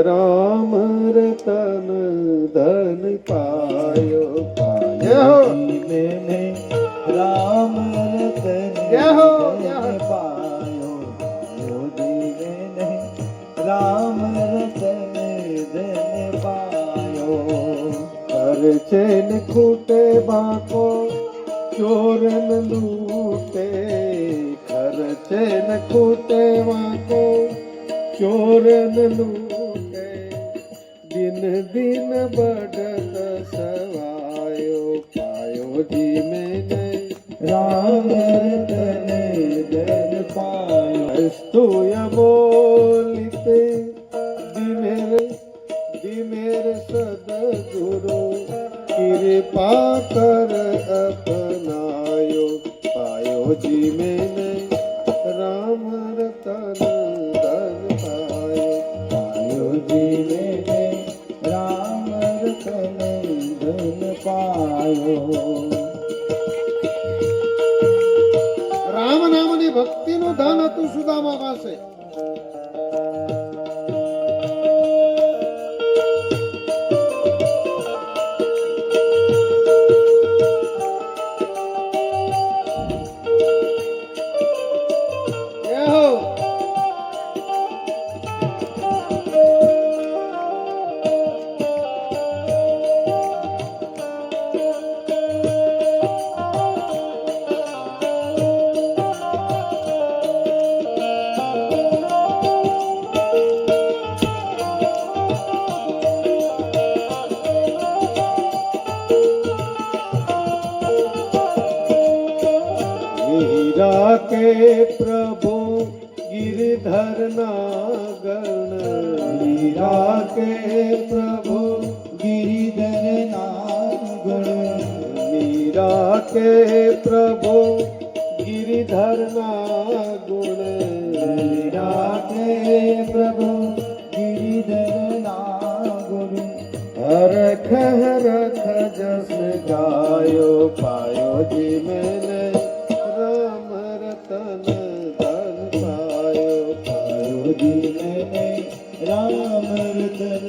રામ રતન ધન પાયો મેને રામ રતન ધન પાયો, મેને રામ રતન ધન પાયો. ખર્ચે ને ખૂટે બાકો ચોરન લૂટે, ખર્ચે ને ખૂટે બાકો ચોરન લૂટે. દિન દિન બઢત સવાયો, પાયો જી મેને રામ રતન ધન પાયો. સ્તુય બોલિતે દિને पायो जी मैंने राम रतन धन पायो। पायो जी मैंने राम रतन धन पायो। રામ નામની ભક્તિનું ધન હતું સુદામા પાસે. જય હો. मीरा के प्रभु गिरधर नागण, मीरा के प्रभु गिरिधर नागण, मीरा के प्रभु गिरिधर नागुण, मीरा के प्रभु गिरिधर नागुण। हरख हरख जस गायो पायो जी मैंने राम रतन धन पायो। पायो जी मैंने राम रतन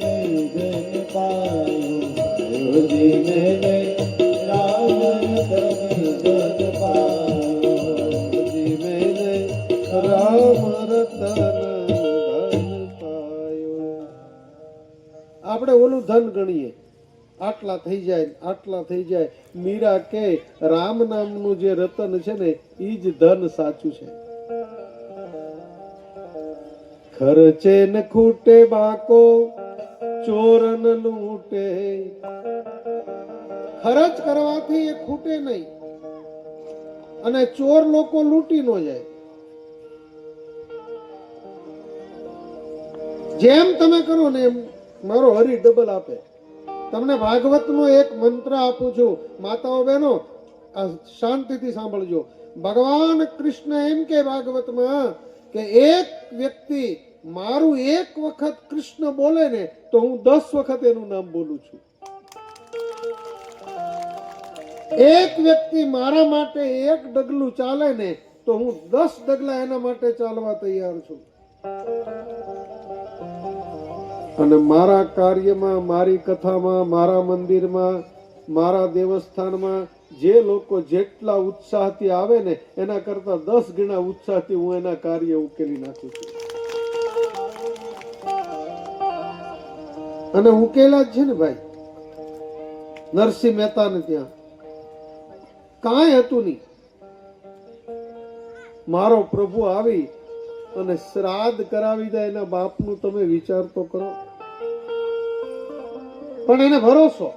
धन पायो। पायो जी मैंने राम रतन धन पायो। जी मैंने राम रतन धन पायो. આપણે ઓલું ધન ગણીએ, આટલા થઈ જાય આટલા થઈ જાય. મીરા કે રામ નામનું જે રતન છે ને ઈ જ ધન સાચું છે. ખર્ચે ન ખૂટે બાકો ચોર ન લૂટે. ખર્ચ કરવાથી એ ખૂટે નહીં અને ચોર લોકો લૂંટી ન જાય. જેમ તમે કરો ને એમ મારો હરી ડબલ આપે. તમને ભાગવતનો એક મંત્ર આપું છું, માતાઓ બહેનો આ શાંતિથી સાંભળજો. ભગવાન કૃષ્ણ એમ કે ભાગવતમાં કે એક વ્યક્તિ મારું એક વખત કૃષ્ણ બોલે ને તો હું 10 વખત એનું નામ બોલું છું. એક વ્યક્તિ મારા માટે એક ડગલું ચાલે ને તો હું 10 ડગલા એના માટે ચાલવા તૈયાર છું. અને મારા કાર્યમાં, મારી કથામાં, મારા મંદિરમાં, મારા દેવસ્થાનમાં જે લોકો જેટલા ઉત્સાહથી આવે ને એના કરતા 10 ગણા ઉત્સાહથી હું એના કાર્ય ઉકેલી નાખું છું. અને ઉકેલા જ છે ને ભાઈ. નરસિંહ મહેતાને ત્યાં કાંઈ હતું નહીં. મારો પ્રભુ આવી અને શ્રાદ્ધ કરાવી દે એના બાપનું તમે વિચાર તો કરો. પણ એને ભરોસો.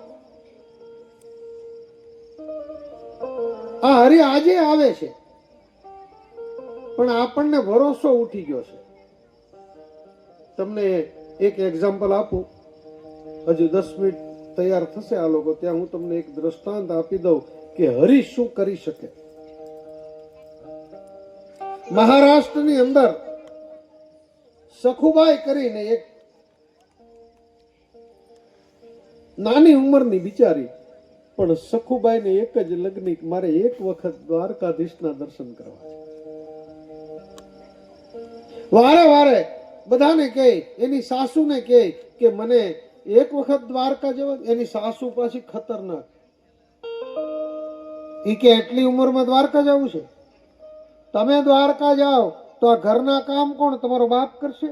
આ હરી આજે આવે છે પણ આપણને ભરોસો ઉઠી ગયો છે. તમને એક એક્ઝામ્પલ આપું, હજુ 10 મિનિટ તૈયાર થશે આ લોકો ત્યાં હું તમને એક દ્રષ્ટાંત આપી દઉં કે હરી શું કરી શકે. મહારાષ્ટ્રની અંદર સખુબાઈ કરીને એક નાની ઉંમરની બિચારી, પણ સખુબાઈને એક જ લગ્ન, મારે એક વખત દ્વારકાધીશના દર્શન કરવા છે. વારે વારે બધાને કહે, એની સાસુને કહે કે મને એક વખત દ્વારકા જવા. એની સાસુ પાછી ખતરનાક. ઈ કે એટલી ઉંમરમાં દ્વારકા જવું છે? તમે દ્વારકા જાઓ તો આ ઘરના કામ કોણ, તમારો બાપ કરશે?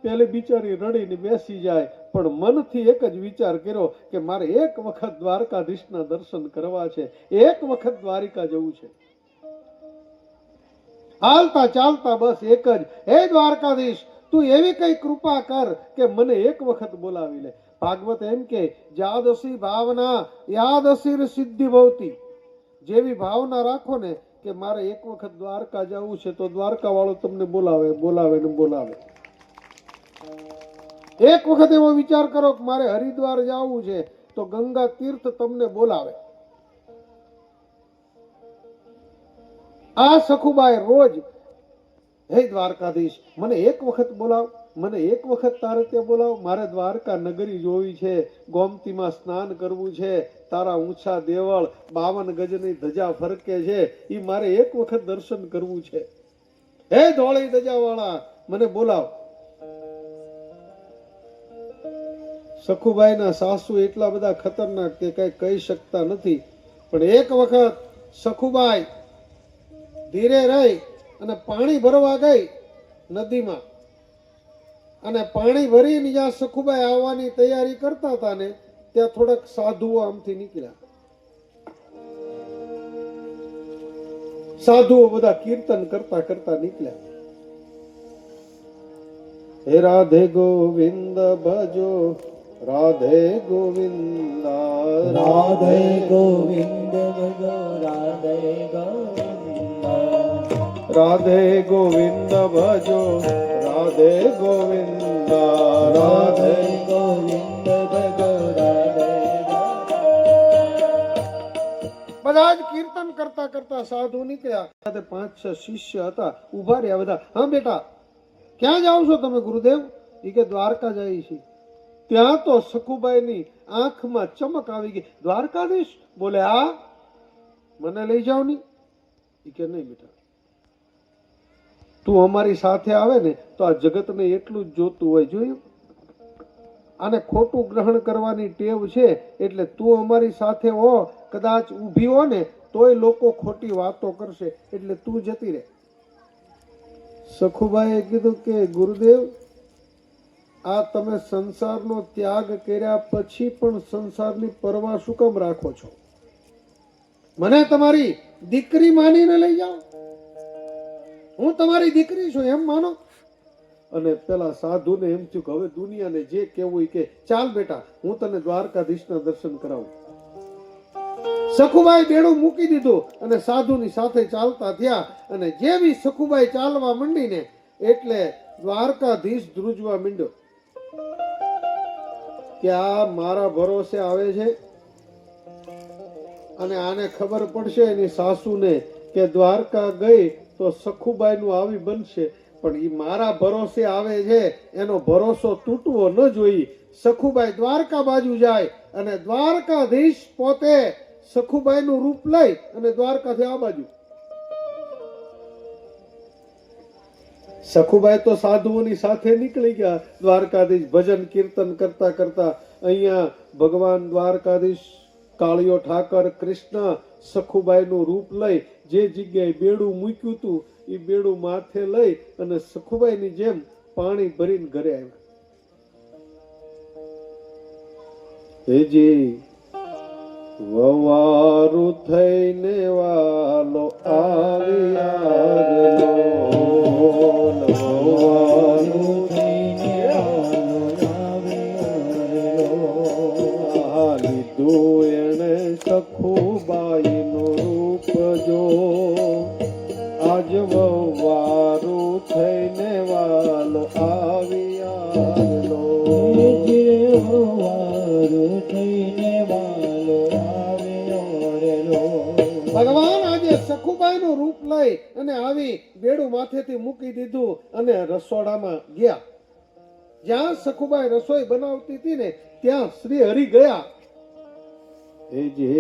પેલી બિચારી રડીને બેસી જાય પણ મનથી એક જ વિચાર કર્યો કે મારે એક વખત દ્વારકાધીશના દર્શન કરવા છે, એક વખત દ્વારિકા જવું છે. હાલતા ચાલતા બસ એક જ, હે દ્વારકાધીશ તું એવી કઈ કૃપા કર કે મને એક વખત બોલાવી લે. ભાગવત એમ કે જાદસી ભાવના યાદસીર સિદ્ધિ ભવતી. જેવી ભાવના રાખો ને કે મારે એક વખત દ્વારકા જવું છે તો દ્વારકા વાળો તમને બોલાવે બોલાવે ને બોલાવે. એક વખત એવો વિચાર કરો કે મારે હરિદ્વાર જવું છે તો ગંગા તીર્થ તમને બોલાવે. આ સખુબાઈ રોજ, હે દ્વારકાધીશ, મને એક વખત બોલાવ, મને એક વખત તારે ત્યાં બોલાવ, મારે દ્વારકા નગરી જોવી છે, ગોમતીમાં સ્નાન કરવું છે, તારા ઊંચા દેવળ 52 ગજની ધજા ફરકે છે, ઈ મારે એક વખત દર્શન કરવું છે. હે ધોળી ધજા વાળા, મને બોલાવ. સખુબાઈના સાસુ એટલા બધા ખતરનાક કે કઈ કહી શકતા નથી, પણ એક વખત સખુબાઈ ધીરે રહી અને પાણી ભરવા ગઈ નદીમાં, અને પાણી ભરીને જ્યાં સખુબાઈ આવવાની તૈયારી કરતા હતા ને ત્યાં થોડાક સાધુઓ આમથી નીકળ્યા. સાધુઓ બધા કીર્તન કરતા કરતા નીકળ્યા. હે રાધે ગોવિંદ ભજો, રાધે ગોવિંદ, રાધે ગોવિંદ ભજો, રાધે ગોવિંદ, રાધે ગોવિંદ ભજો, રાધે ગોવિંદ, રાધે રાધે. ગોવિંદ ભજો, રાધે બધા જ કીર્તન કરતા કરતા સાધુ નીકળ્યા. સાથે 5-6 શિષ્ય હતા, ઉભા રહ્યા બધા. હા બેટા, ક્યાં જાઓ છો તમે ગુરુદેવ? ઈ કે દ્વારકા જાય છે. ત્યાં તો સખુબાઈની આંખમાં ચમક આવી ગઈ. દ્વારકાધીશ? બોલે હા. મને લઈ જાઓ ની? ઈ કે નહીં બેટા, તું અમારી સાથે આવે ને તો આ જગતને એટલું જ જોતું હોય. જોયું, આને ખોટું ગ્રહણ કરવાની ટેવ છે, એટલે તું અમારી સાથે હો, કદાચ ઊભી હો ને તોય લોકો ખોટી વાતો કરશે, એટલે તું જતી રહે. સખુબાઈએ કીધું કે ગુરુદેવ, આ તમે સંસારનો ત્યાગ કર્યા પછી પણ સંસારની પરવા શું કામ રાખો છો? મને તમારી દીકરી માનીને લઈ જાઓ, હું તમારી દીકરી છું એમ માનો. અને પેલા સાધુને એમ થયું કે હવે દુનિયાને જે કેવું કે ચાલ બેટા, હું તને દ્વારકાધીશના દર્શન કરાવું. સખુબાઈ બેડું મૂકી દીધું અને સાધુની સાથે ચાલતા થયા. અને જેવી સખુબાઈ ચાલવા માંડીને એટલે દ્વારકાધીશ ધ્રુજવા માંડ્યો કે આ મારા ભરોસે આવે છે, અને આને ખબર પડશે એની સાસુને કે દ્વારકા ગઈ તો સખુબાઈનું આવી બનશે, પણ ઈ મારા ભરોસે આવે છે, એનો ભરોસો તૂટવો ન જોઈએ. સખુબાઈ દ્વારકા બાજુ જાય અને દ્વારકાધીશ પોતે સખુબાઈનું રૂપ લઈ અને દ્વારકાથી આ બાજુ. સખુબાઈ તો સાધુઓની સાથે નીકળી ગયા. દ્વારકાધીશ ભજન કીર્તન કરતા કરતા અહીંયા ભગવાન દ્વારકાધીશ, કાળિયો ઠાકર કૃષ્ણ સખુબાઈનું રૂપ લઈ જે જગ્યાએ બેડું મૂક્યું હતું એ બેડું માથે લઈ અને સખુબાઈની જેમ પાણી ભરીને ઘરે આવ્યા. હેજી વવારું થઈને વાલો આવ્યા, વવારું થઈને વાલો આવ્યા, લીધું એણે સખુબાઈનું રૂપ જો, આજ વવારું થઈને વાલો આવ્યા. વવારું થઈને વાલો ભગવાન આજે સખુબાઈનું રૂપ લઈ અને આવી બેડું માથેથી મૂકી દીધું અને રસોડામાં ગયા. જ્યાં સખુબાઈ રસોઈ બનાવતી હતી ને ત્યાં શ્રી હરિ ગયા. હે જે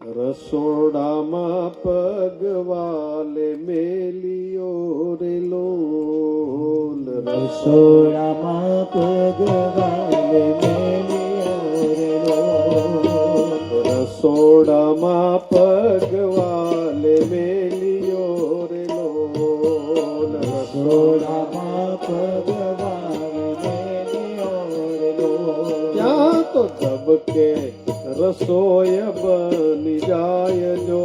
રસોડામાં પગવાલે મેલિયો રે લોલ, રસોડામાં પગવાલે મેલિયો રે લોલ, રસોડામાં પગવાલે મેલિયો રે લોલ, રસોડામાં પગવાલે મેલિયો રે લોલ. ત્યાં તો ધબકે રસોય બની જાય જો,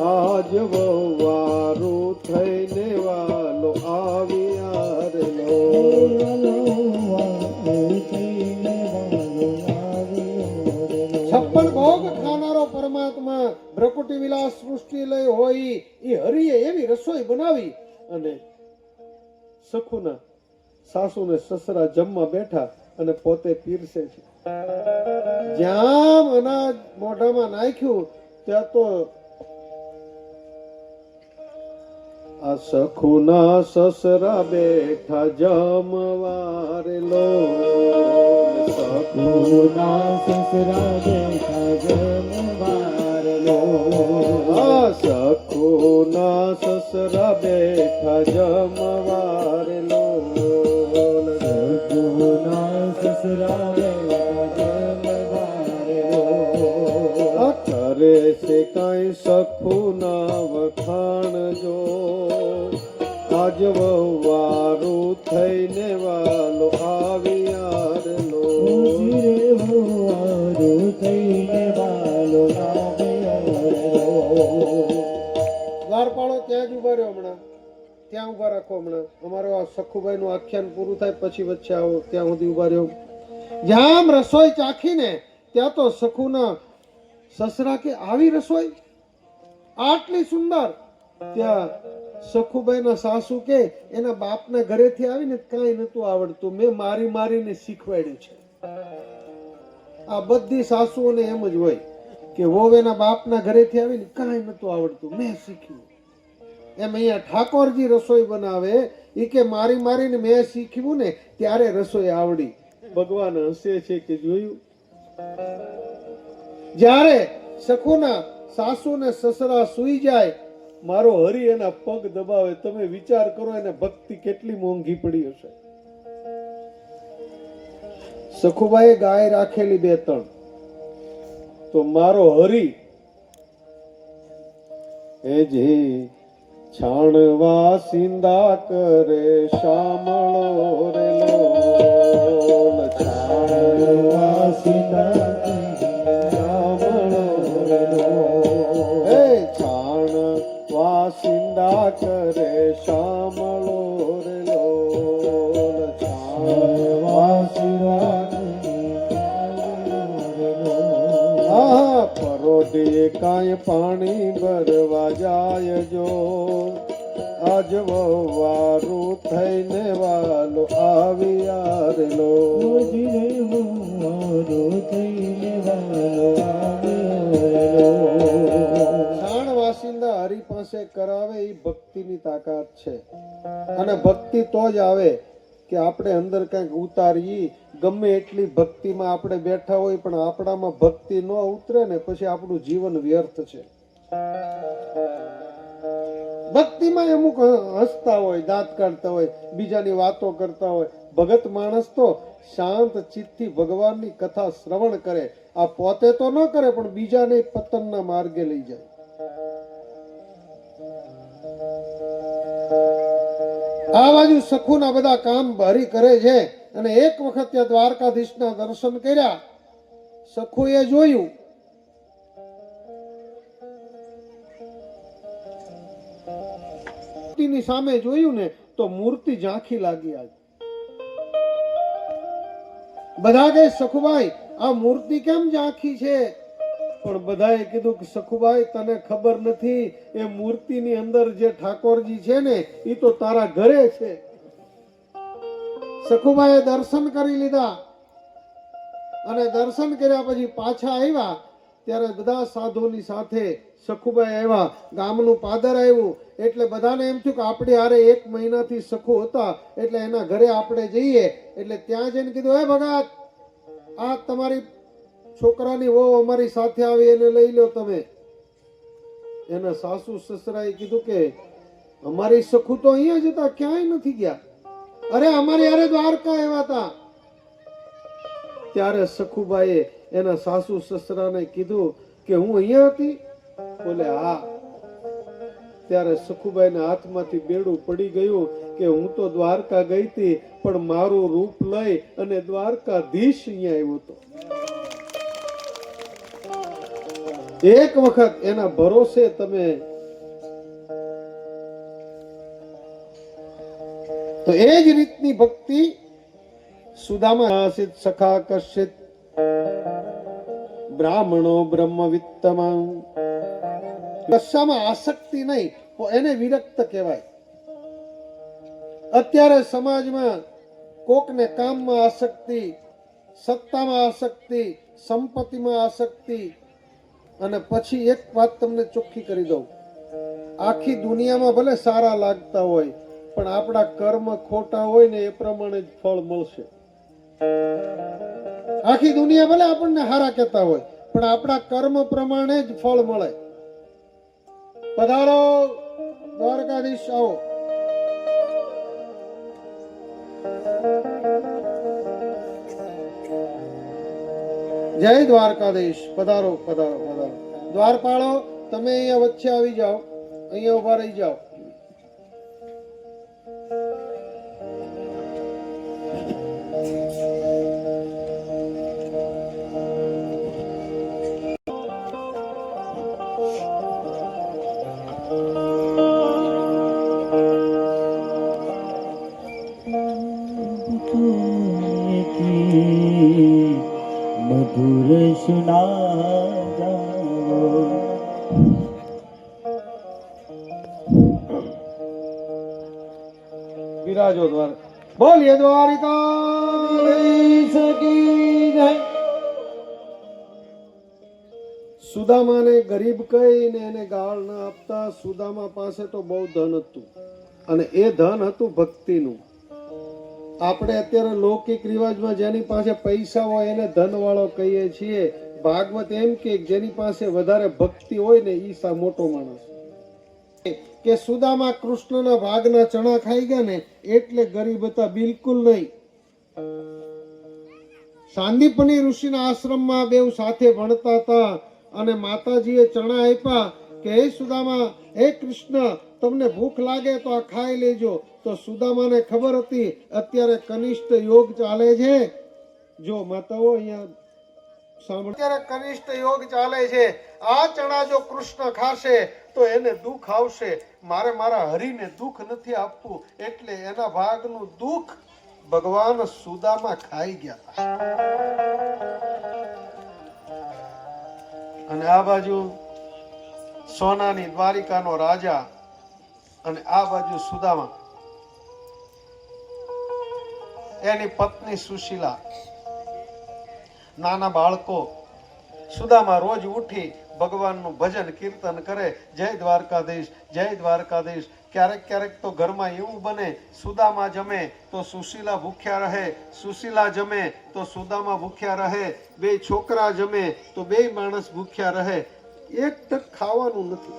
આજ વવારું થઈને વાલો આવ્યા રે લોલ. છપ્પન ભોગ ખાનારો પરમાત્મા ભ્રકુટી વિલાસ સૃષ્ટિ લઈ હોય એ હરિએ એવી રસોઈ બનાવી અને સખુના સાસુને સસરા જમવા બેઠા અને પોતે પીરસે છે. જ્યાં અનાજ મોઢામાં નાખ્યું ત્યાં તો આ સખુના સસરા બેઠા જમવારે લો, સખુના સસરા બેઠા જમવાર લો, આ સખુના સસરા બેઠા જમવારે લો, સખુના સસરા બેઠા જમવાર લો, આ કરે છે કઈ સખુના વખાણ જો, આજ વારું થઈને વાલો આવ્યાર લો, ઉજીરે હોવારું થઈને વાલો આવ્યો લો. દ્વારપાળો ત્યાં જ ઉભા રહ્યો, હમણાં ત્યાં ઉભા રાખો, હમણાં અમારો આ સખુભાઈ નું આખ્યાન પૂરું થાય પછી વચ્ચે આવો, ત્યાં સુધી ઉભા રહ્યો. જ્યાં આમ રસોઈ ચાખીને ત્યાં તો સખુના સસરા કે આવી રસોઈ આટલી સુંદર, ત્યાં સખુભાઈના સાસુ કે એના બાપના ઘરેથી આવીને કાંઈ નતું આવડતું, મેં મારી મારીને શીખવાડ્યું છે. આ બધી સાસુઓને એમ જ હોય કે વહુ એના બાપના ઘરેથી આવીને કાંઈ નતું આવડતું, મેં શીખ્યું. એમ અહીંયા ઠાકોરજી રસોઈ બનાવે, એ કે મારી મારીને મેં શીખ્યું ને ત્યારે રસોઈ આવડી. ભગવાન હસે છે કે જોયું. જ્યારે સખુના સાસુ ને સસરા સુઈ જાય, મારો હરી એના પગ દબાવે, તમે વિચાર કરો એને ભક્તિ કેટલી મોંઘી પડી હશે. સખુબાઈએ ગાય રાખેલી 2-3, તો મારો હરી એ જે છાણવા સિંદા કરે શામળો રે લોલ, છાણવા સિંદા શામળો રે લોલ, હે છાણવા સિંદા કરે શામળો રે લોલ, છાણવા સિંદા પરોઢીએ કાંઈ પાણી ભરવા જાય જો, આજ વારું થઈને વાલો આવ્યા રે લો, ઉજીરે હોવારું થઈને વાલો આવ્યો લો. શાણ વાસિંદા હરી પાસે કરાવે એ ભક્તિની તાકાત છે. અને ભક્તિ તો જ આવે કે આપણે અંદર કંઈક ઉતારીએ. ગમે એટલી ભક્તિમાં આપણે બેઠા હોય પણ આપણામાં ભક્તિ ન ઉતરે ને પછી આપણું જીવન વ્યર્થ છે. ભક્તિમાં અમુક હસતા હોય, દાંત કાઢતા હોય, બીજાની વાતો કરતા હોય. ભગત માણસ તો શાંત ચિત્તથી ભગવાનની કથા શ્રવણ કરે. આ પોતે તો ન કરે પણ બીજાને પતનના માર્ગે લઈ જાય. આ બાજુ સખુના બધા કામ હરી કરે છે. અને એક વખત ત્યાં દ્વારકાધીશના દર્શન કર્યા. સખુએ જોયું મૂર્તિની સામે જોયું ને તો મૂર્તિ ઝાંખી લાગી. આજ બધા કહે સખુભાઈ આ મૂર્તિ કેમ ઝાંખી છે? પણ બધાએ કીધું કે સખુભાઈ તને ખબર નથી, એ મૂર્તિની અંદર જે ઠાકોરજી છે ને એ તો તારા ઘરે છે. સખુભાઈએ દર્શન કરી લીધા અને દર્શન કર્યા પછી પાછા આવ્યા ત્યારે બધા સાધુની સાથે સખુભાઈ આવ્યા. ગામનું પાદર આવ્યું એટલે બધાને એમ થયું કે આપણે હારે 1 મહિનાથી સખુ હતા એટલે એના ઘરે આપણે જઈએ. એટલે ત્યાં જઈને કીધું હે ભગત, આ તમારી છોકરાની વહુ અમારી સાથે આવી, એને લઈ લો તમે. એના સાસુ સસરાએ કીધું કે અમારી સખુ તો અહીંયા જ હતા, ક્યાંય નથી ગયા. અરે અમારી હારે દ્વારકા આવ્યા હતા. ત્યારે સખુબાઈએ એના સાસુ સસરાને કીધું કે હું અહીંયા હતી. બોલે હા. ત્યારે સખુબાઈના હાથમાંથી બેડું પડી ગયું કે હું તો દ્વારકા ગઈ હતી પણ મારું રૂપ લઈ અને દ્વારકાધીશ અહીંયા આવ્યો હતો. એક વખત એના ભરોસે તમે તો એ જ રીતની ભક્તિ સુદામા આસિત સખા કશ્ચિત બ્રાહ્મણો બ્રહ્મવિત્તમાં કશામાં આસક્તિ નહીં એને વિરક્ત કહેવાય. અત્યારે સમાજમાં કોકને કામમાં આસક્તિ, સત્તામાં આસક્તિ, સંપત્તિમાં આસક્તિ. અને પછી એક વાત તમને ચોખ્ખી કરી દઉં, આખી દુનિયામાં ભલે સારા લાગતા હોય, પણ આપણા કર્મ ખોટા હોય ને એ પ્રમાણે જ ફળ મળશે. આખી દુનિયા ભલે આપણને સારા કહેતા હોય, પણ આપણા કર્મ પ્રમાણે જ ફળ મળે. પધારો દ્વારકાધીશ, આવો. જય દ્વારકાધીશ. પધારો પધારો પધારો. દ્વારપાળો, તમે અહીંયા વચ્ચે આવી જાઓ, અહીંયા ઉભા રહી જાઓ. મધુર સુના જાઓ. બિરાજો દ્વાર. બોલીએ દ્વારિકાધીશ કી જય. સુદામાને ગરીબ કહીને એને ગાળ ન આપતા. સુદામા પાસે તો બહુ ધન હતું, અને એ ધન હતું ભક્તિનું. આપણે અત્યારે લૌકિક રિવાજમાં જેની પાસે પૈસા હોય એને ધનવાળો કહીએ છીએ. ભાગવત એમ કે જેની પાસે વધારે ભક્તિ હોય ને ઈ મોટો માણસ. કે સુદામા કૃષ્ણના ભાગના ચણા ખાઈ ગયા ને એટલે ગરીબ હતા, બિલકુલ નહીં. સાંદીપની ઋષિના આશ્રમમાં બેવ સાથે ભણતા હતા, અને માતાજીએ ચણા આપ્યા કે હે સુદામા, હે કૃષ્ણ, તમને ભૂખ લાગે તો આ ખાઈ લેજો. તો સુદામાને ખબર હતી અત્યારે કનિષ્ઠ યોગ ચાલે છે. જો માતાઓ અહીંયા સાંભળો, અત્યારે કનિષ્ઠ યોગ ચાલે છે. આ ચણા જો કૃષ્ણ ખાશે તો એને દુઃખ આવશે. મારે મારા હરિને દુઃખ નથી આપવું, એટલે એના ભાગનું દુઃખ ભગવાન સુદામા ખાઈ ગયા. અને આ બાજુ સોનાની દ્વારિકાનો રાજા, અને આ બાજુ સુદામા, એની પત્ની સુશીલા, નાના બાળકો. સુદામા રોજ ઉઠી ભગવાનનું ભજન કીર્તન કરે, જય દ્વારકાધીશ, જય દ્વારકાધીશ. ક્યારેક ક્યારેક તો ઘરમાં એવું બને, સુદામા જમે તો સુશીલા ભૂખ્યા રહે, સુશીલા જમે તો સુદામા ભૂખ્યા રહે, બે છોકરા જમે તો બે માણસ ભૂખ્યા રહે. એક ટક ખાવાનું નથી.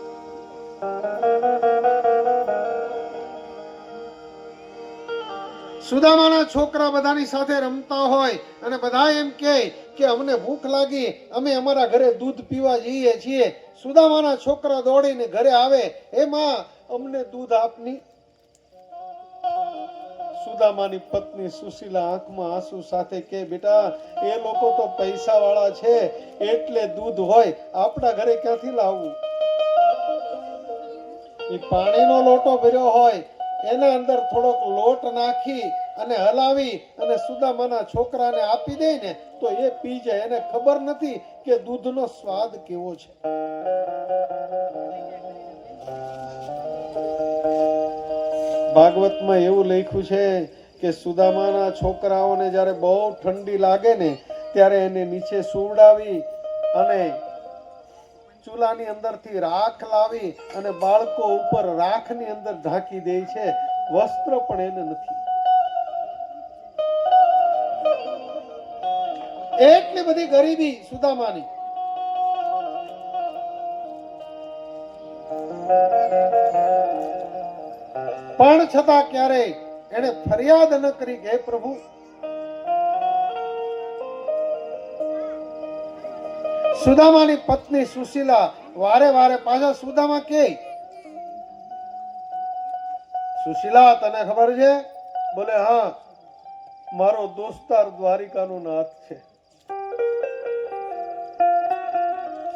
સુદામાના છોકરા બધાની સાથે રમતા હોય, અને બધા એમ કહે કે અમને ભૂખ લાગી, અમે અમારા ઘરે દૂધ પીવા જઈએ છીએ. સુદામાના છોકરા દોડીને ઘરે આવે, હે માં, અમને દૂધ આપની. સુદામાની પત્ની સુશીલા આંખમાં આંસુ સાથે કે બેટા, એ લોકો તો પૈસા વાળા છે એટલે દૂધ હોય, આપણા ઘરે ક્યાંથી લાવવું? એ પાણીનો લોટો ભર્યો હોય, એના અંદર થોડોક લોટ નાખી અને હલાવી અને સુદામાના છોકરાને આપી દે ને તો એ પી જાય. એને ખબર નથી કે દૂધનો સ્વાદ કેવો છે. ભાગવતમાં એવું લખ્યું છે કે સુદામાના છોકરાઓને જ્યારે બહુ ઠંડી લાગે ને ત્યારે એને નીચે સુવડાવી અને ચૂલાની અંદરથી રાખ લાવી અને બાળકો ઉપર રાખની અંદર ઢાંકી દે છે. વસ્ત્ર પણ એને નથી. એટલી બધી ગરીબી સુદામાની. પણ છતાં ક્યારેય એને ફરિયાદ ન કરી કે પ્રભુ, સુદામાની પત્ની સુશીલા વારે વારે પાછા સુદામા કે, સુશીલા તને ખબર છે? બોલે હા, મારો દોસ્તાર દ્વારિકાનો નાથ છે.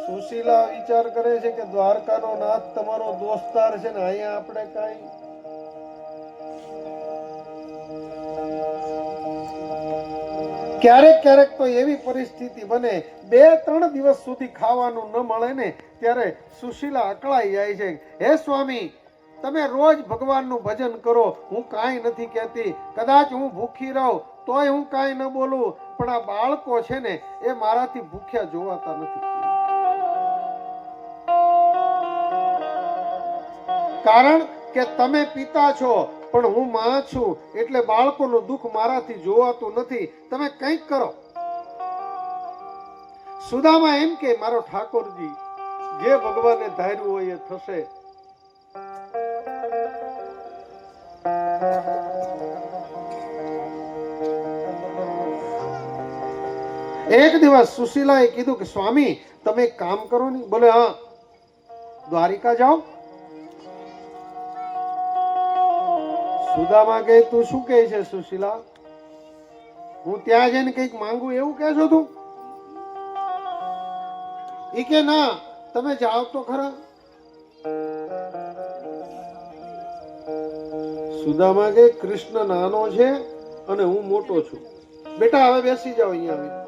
સુશીલા વિચાર કરે છે કે દ્વારકાનો નાથ તમારો દોસ્તાર છે ને અહીંયા આપણે કઈ. ક્યારેક ક્યારેક તો એવી પરિસ્થિતિ બને, 2-3 દિવસ સુધી ખાવાનું ન મળે ને ત્યારે સુશીલા અકળાઈ જાય છે. હે સ્વામી, તમે રોજ ભગવાનનું ભજન કરો, હું કાંઈ નથી કહેતી. કદાચ હું ભૂખી રહું તોય હું કાંઈ ન બોલું, પણ આ બાળકો છે ને એ મારાથી ભૂખ્યા જોવાતા નથી. કારણ કે તમે પિતા છો પણ હું માં છું, એટલે બાળકોનું દુઃખ મારાથી જોવાતું નથી. તમે કંઈક કરો. સુદામા એમ કે મારો ઠાકોરજી, જે ભગવાને ધાર્યું હોય એ થશે. એક દિવસ સુશીલાએ કીધું કે સ્વામી તમે એક કામ કરો ને. બોલે હા, દ્વારિકા જાઓ. સુદામા કહે તું શું કહે છે સુશીલા? હું ત્યાં જઈને કંઈક માંગુ એવું કહે છો તું? ઈ કે ના, તમે જાઓ તો ખરા. સુદામા કે કૃષ્ણ નાનો છે અને હું મોટો છું. બેટા હવે બેસી જાઓ, અહીંયા આવી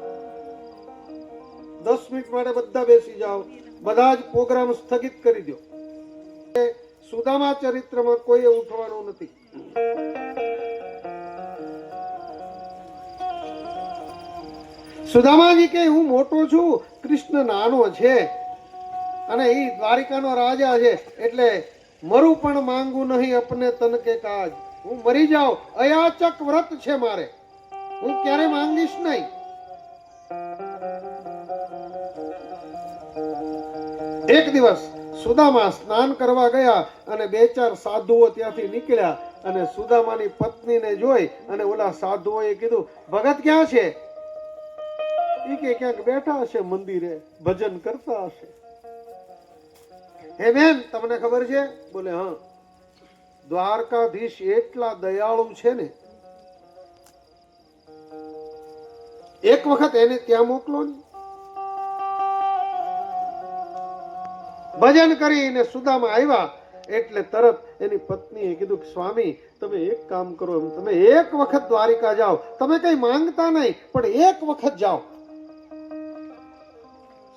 10 મિનિટ માટે બધા બેસી જાઓ. બધા જ પ્રોગ્રામ સ્થગિત કરી દો. સુદામા ચરિત્રમાં કોઈ ઉઠવાનું નથી. સુદામાજી કે હું મોટો છું, કૃષ્ણ નાનો છે અને એ દ્વારિકાનો રાજા છે, એટલે મરું પણ માંગુ નહીં અપને તન કે કાજ. હું મરી જાઉં, અયાચક વ્રત છે મારે, હું ક્યારે માંગીશ નહીં. એક દિવસ સુદામા સ્નાન કરવા ગયા અને 2-4 સાધુઓ ત્યાંથી નીકળ્યા અને સુદામાની પત્નીને જોઈ અને ઓલા સાધુઓએ કીધું ભગત ક્યાં છે? ઈ કે ક્યાંક બેઠા હશે મંદિરે, ભજન કરતા હશે. હે બેન તમને ખબર છે? બોલે હા. દ્વારકાધીશ એટલા દયાળુ છે ને, એક વખત એને ત્યાં મોકલો ને. ભજન કરીને સુદામા આવ્યા એટલે તરત એની પત્નીએ કીધું કે સ્વામી તમે એક કામ કરો, તમે એક વખત દ્વારિકા જાઓ. તમે કઈ માંગતા નહીં પણ એક વખત જાઓ.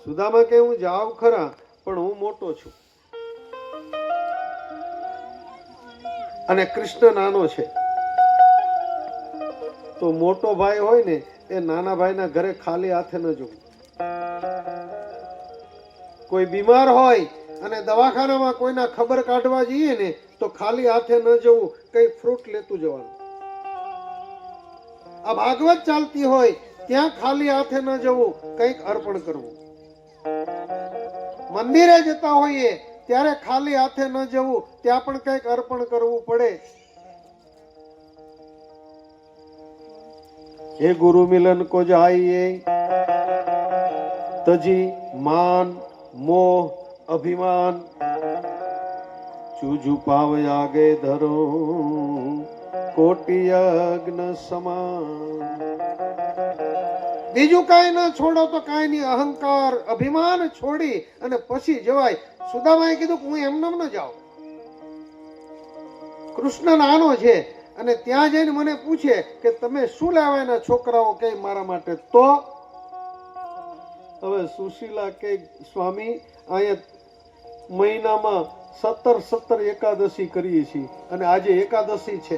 સુદામા કે હું જાઉં ખરા પણ હું મોટો છું અને કૃષ્ણ નાનો છે. તો મોટો ભાઈ હોય ને એ નાના ભાઈના ઘરે ખાલી હાથે ન જવું. કોઈ બીમાર હોય અને દવાખાનામાં કોઈના ખબર કાઢવા જઈએ ને તો ખાલી હાથે ન જવું, કઈ ફ્રૂટ લેતું જવાનું. આ ભાગવત ચાલતી હોય ત્યાં ખાલી હાથે ન જવું, કંઈક અર્પણ કરવું. મંદિરે જતા હોઈએ ત્યારે ખાલી હાથે ન જવું, ત્યાં પણ કંઈક અર્પણ કરવું પડે. હે ગુરુ મિલન કો જાઈએ તજી માન મોહ અભિમાન ચૂજુ પાવ આગે ધરો કોટી યજ્ઞ સમાન. બીજું કાંઈ ન છોડો તો કાંઈ નહીં, અહંકાર અભિમાન છોડી અને પછી જવાય. સુદામાએ કીધું કે હું એમને ન જાઉં. કૃષ્ણ નાનો છે અને ત્યાં જઈને મને પૂછે કે તમે શું લેવા એના છોકરાઓ કે મારા માટે, તો હવે સુશીલા કે સ્વામી અહીંયા મહિનામાં 17 એકાદશી કરીએ છીએ અને આજે એકાદશી છે.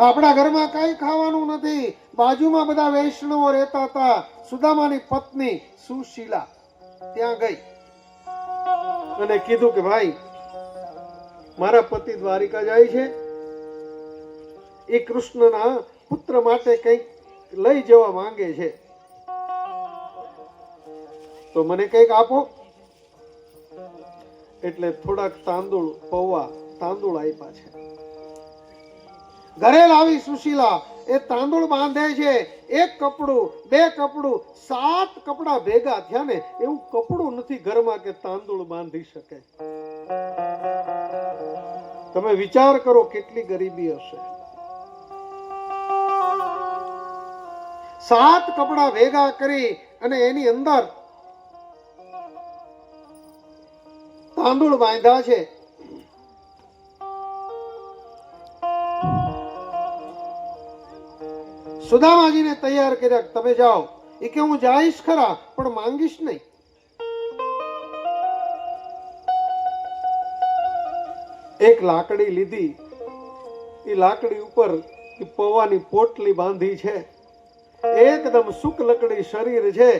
આપણા ઘરમાં કઈ ખાવાનું નથી. બાજુમાં બધા વૈષ્ણવો રહેતા હતા. સુદામાની પત્ની સુશીલા ત્યાં ગઈ અને કીધું કે ભાઈ મારા પતિ દ્વારિકા જાય છે, એ કૃષ્ણના પુત્ર માટે કંઈક લઈ જવા માંગે છે, તો મને કંઈક આપો. એટલે થોડાક તાંદૂળ, પૌવા તાંદૂળ આપ્યા છે. ઘરે લાવી સુશીલા એ તાંદૂળ બાંધે છે. 1 કપડું, 2 કપડું, 7 કપડા ભેગા થયા ને એવું કપડું નથી ઘરમાં કે તાંદૂળ બાંધી શકે. તમે વિચાર કરો કેટલી ગરીબી હશે. 7 કપડા ભેગા કરી અને એની અંદર તાંદૂળ બાંધ્યા છે. સુદામાજીને તૈયાર કર્યા, તમે જાઓ. એ કે હું જઈશ ખરા પણ માંગીશ નહીં. એક લાકડી લીધી, એ લાકડી ઉપર પૌવાની પોટલી બાંધી છે. એકદમ સુક લકડી શરીર છે.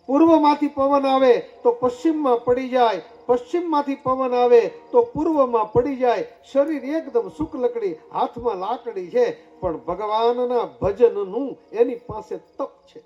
પૂર્વમાંથી પવન આવે તો પશ્ચિમમાં પડી જાય, પશ્ચિમમાંથી પવન આવે તો પૂર્વમાં પડી જાય. શરીર એકદમ શુક્લકડી, હાથમાં લાકડી છે, પણ ભગવાનના ભજનનું એની પાસે તપ છે.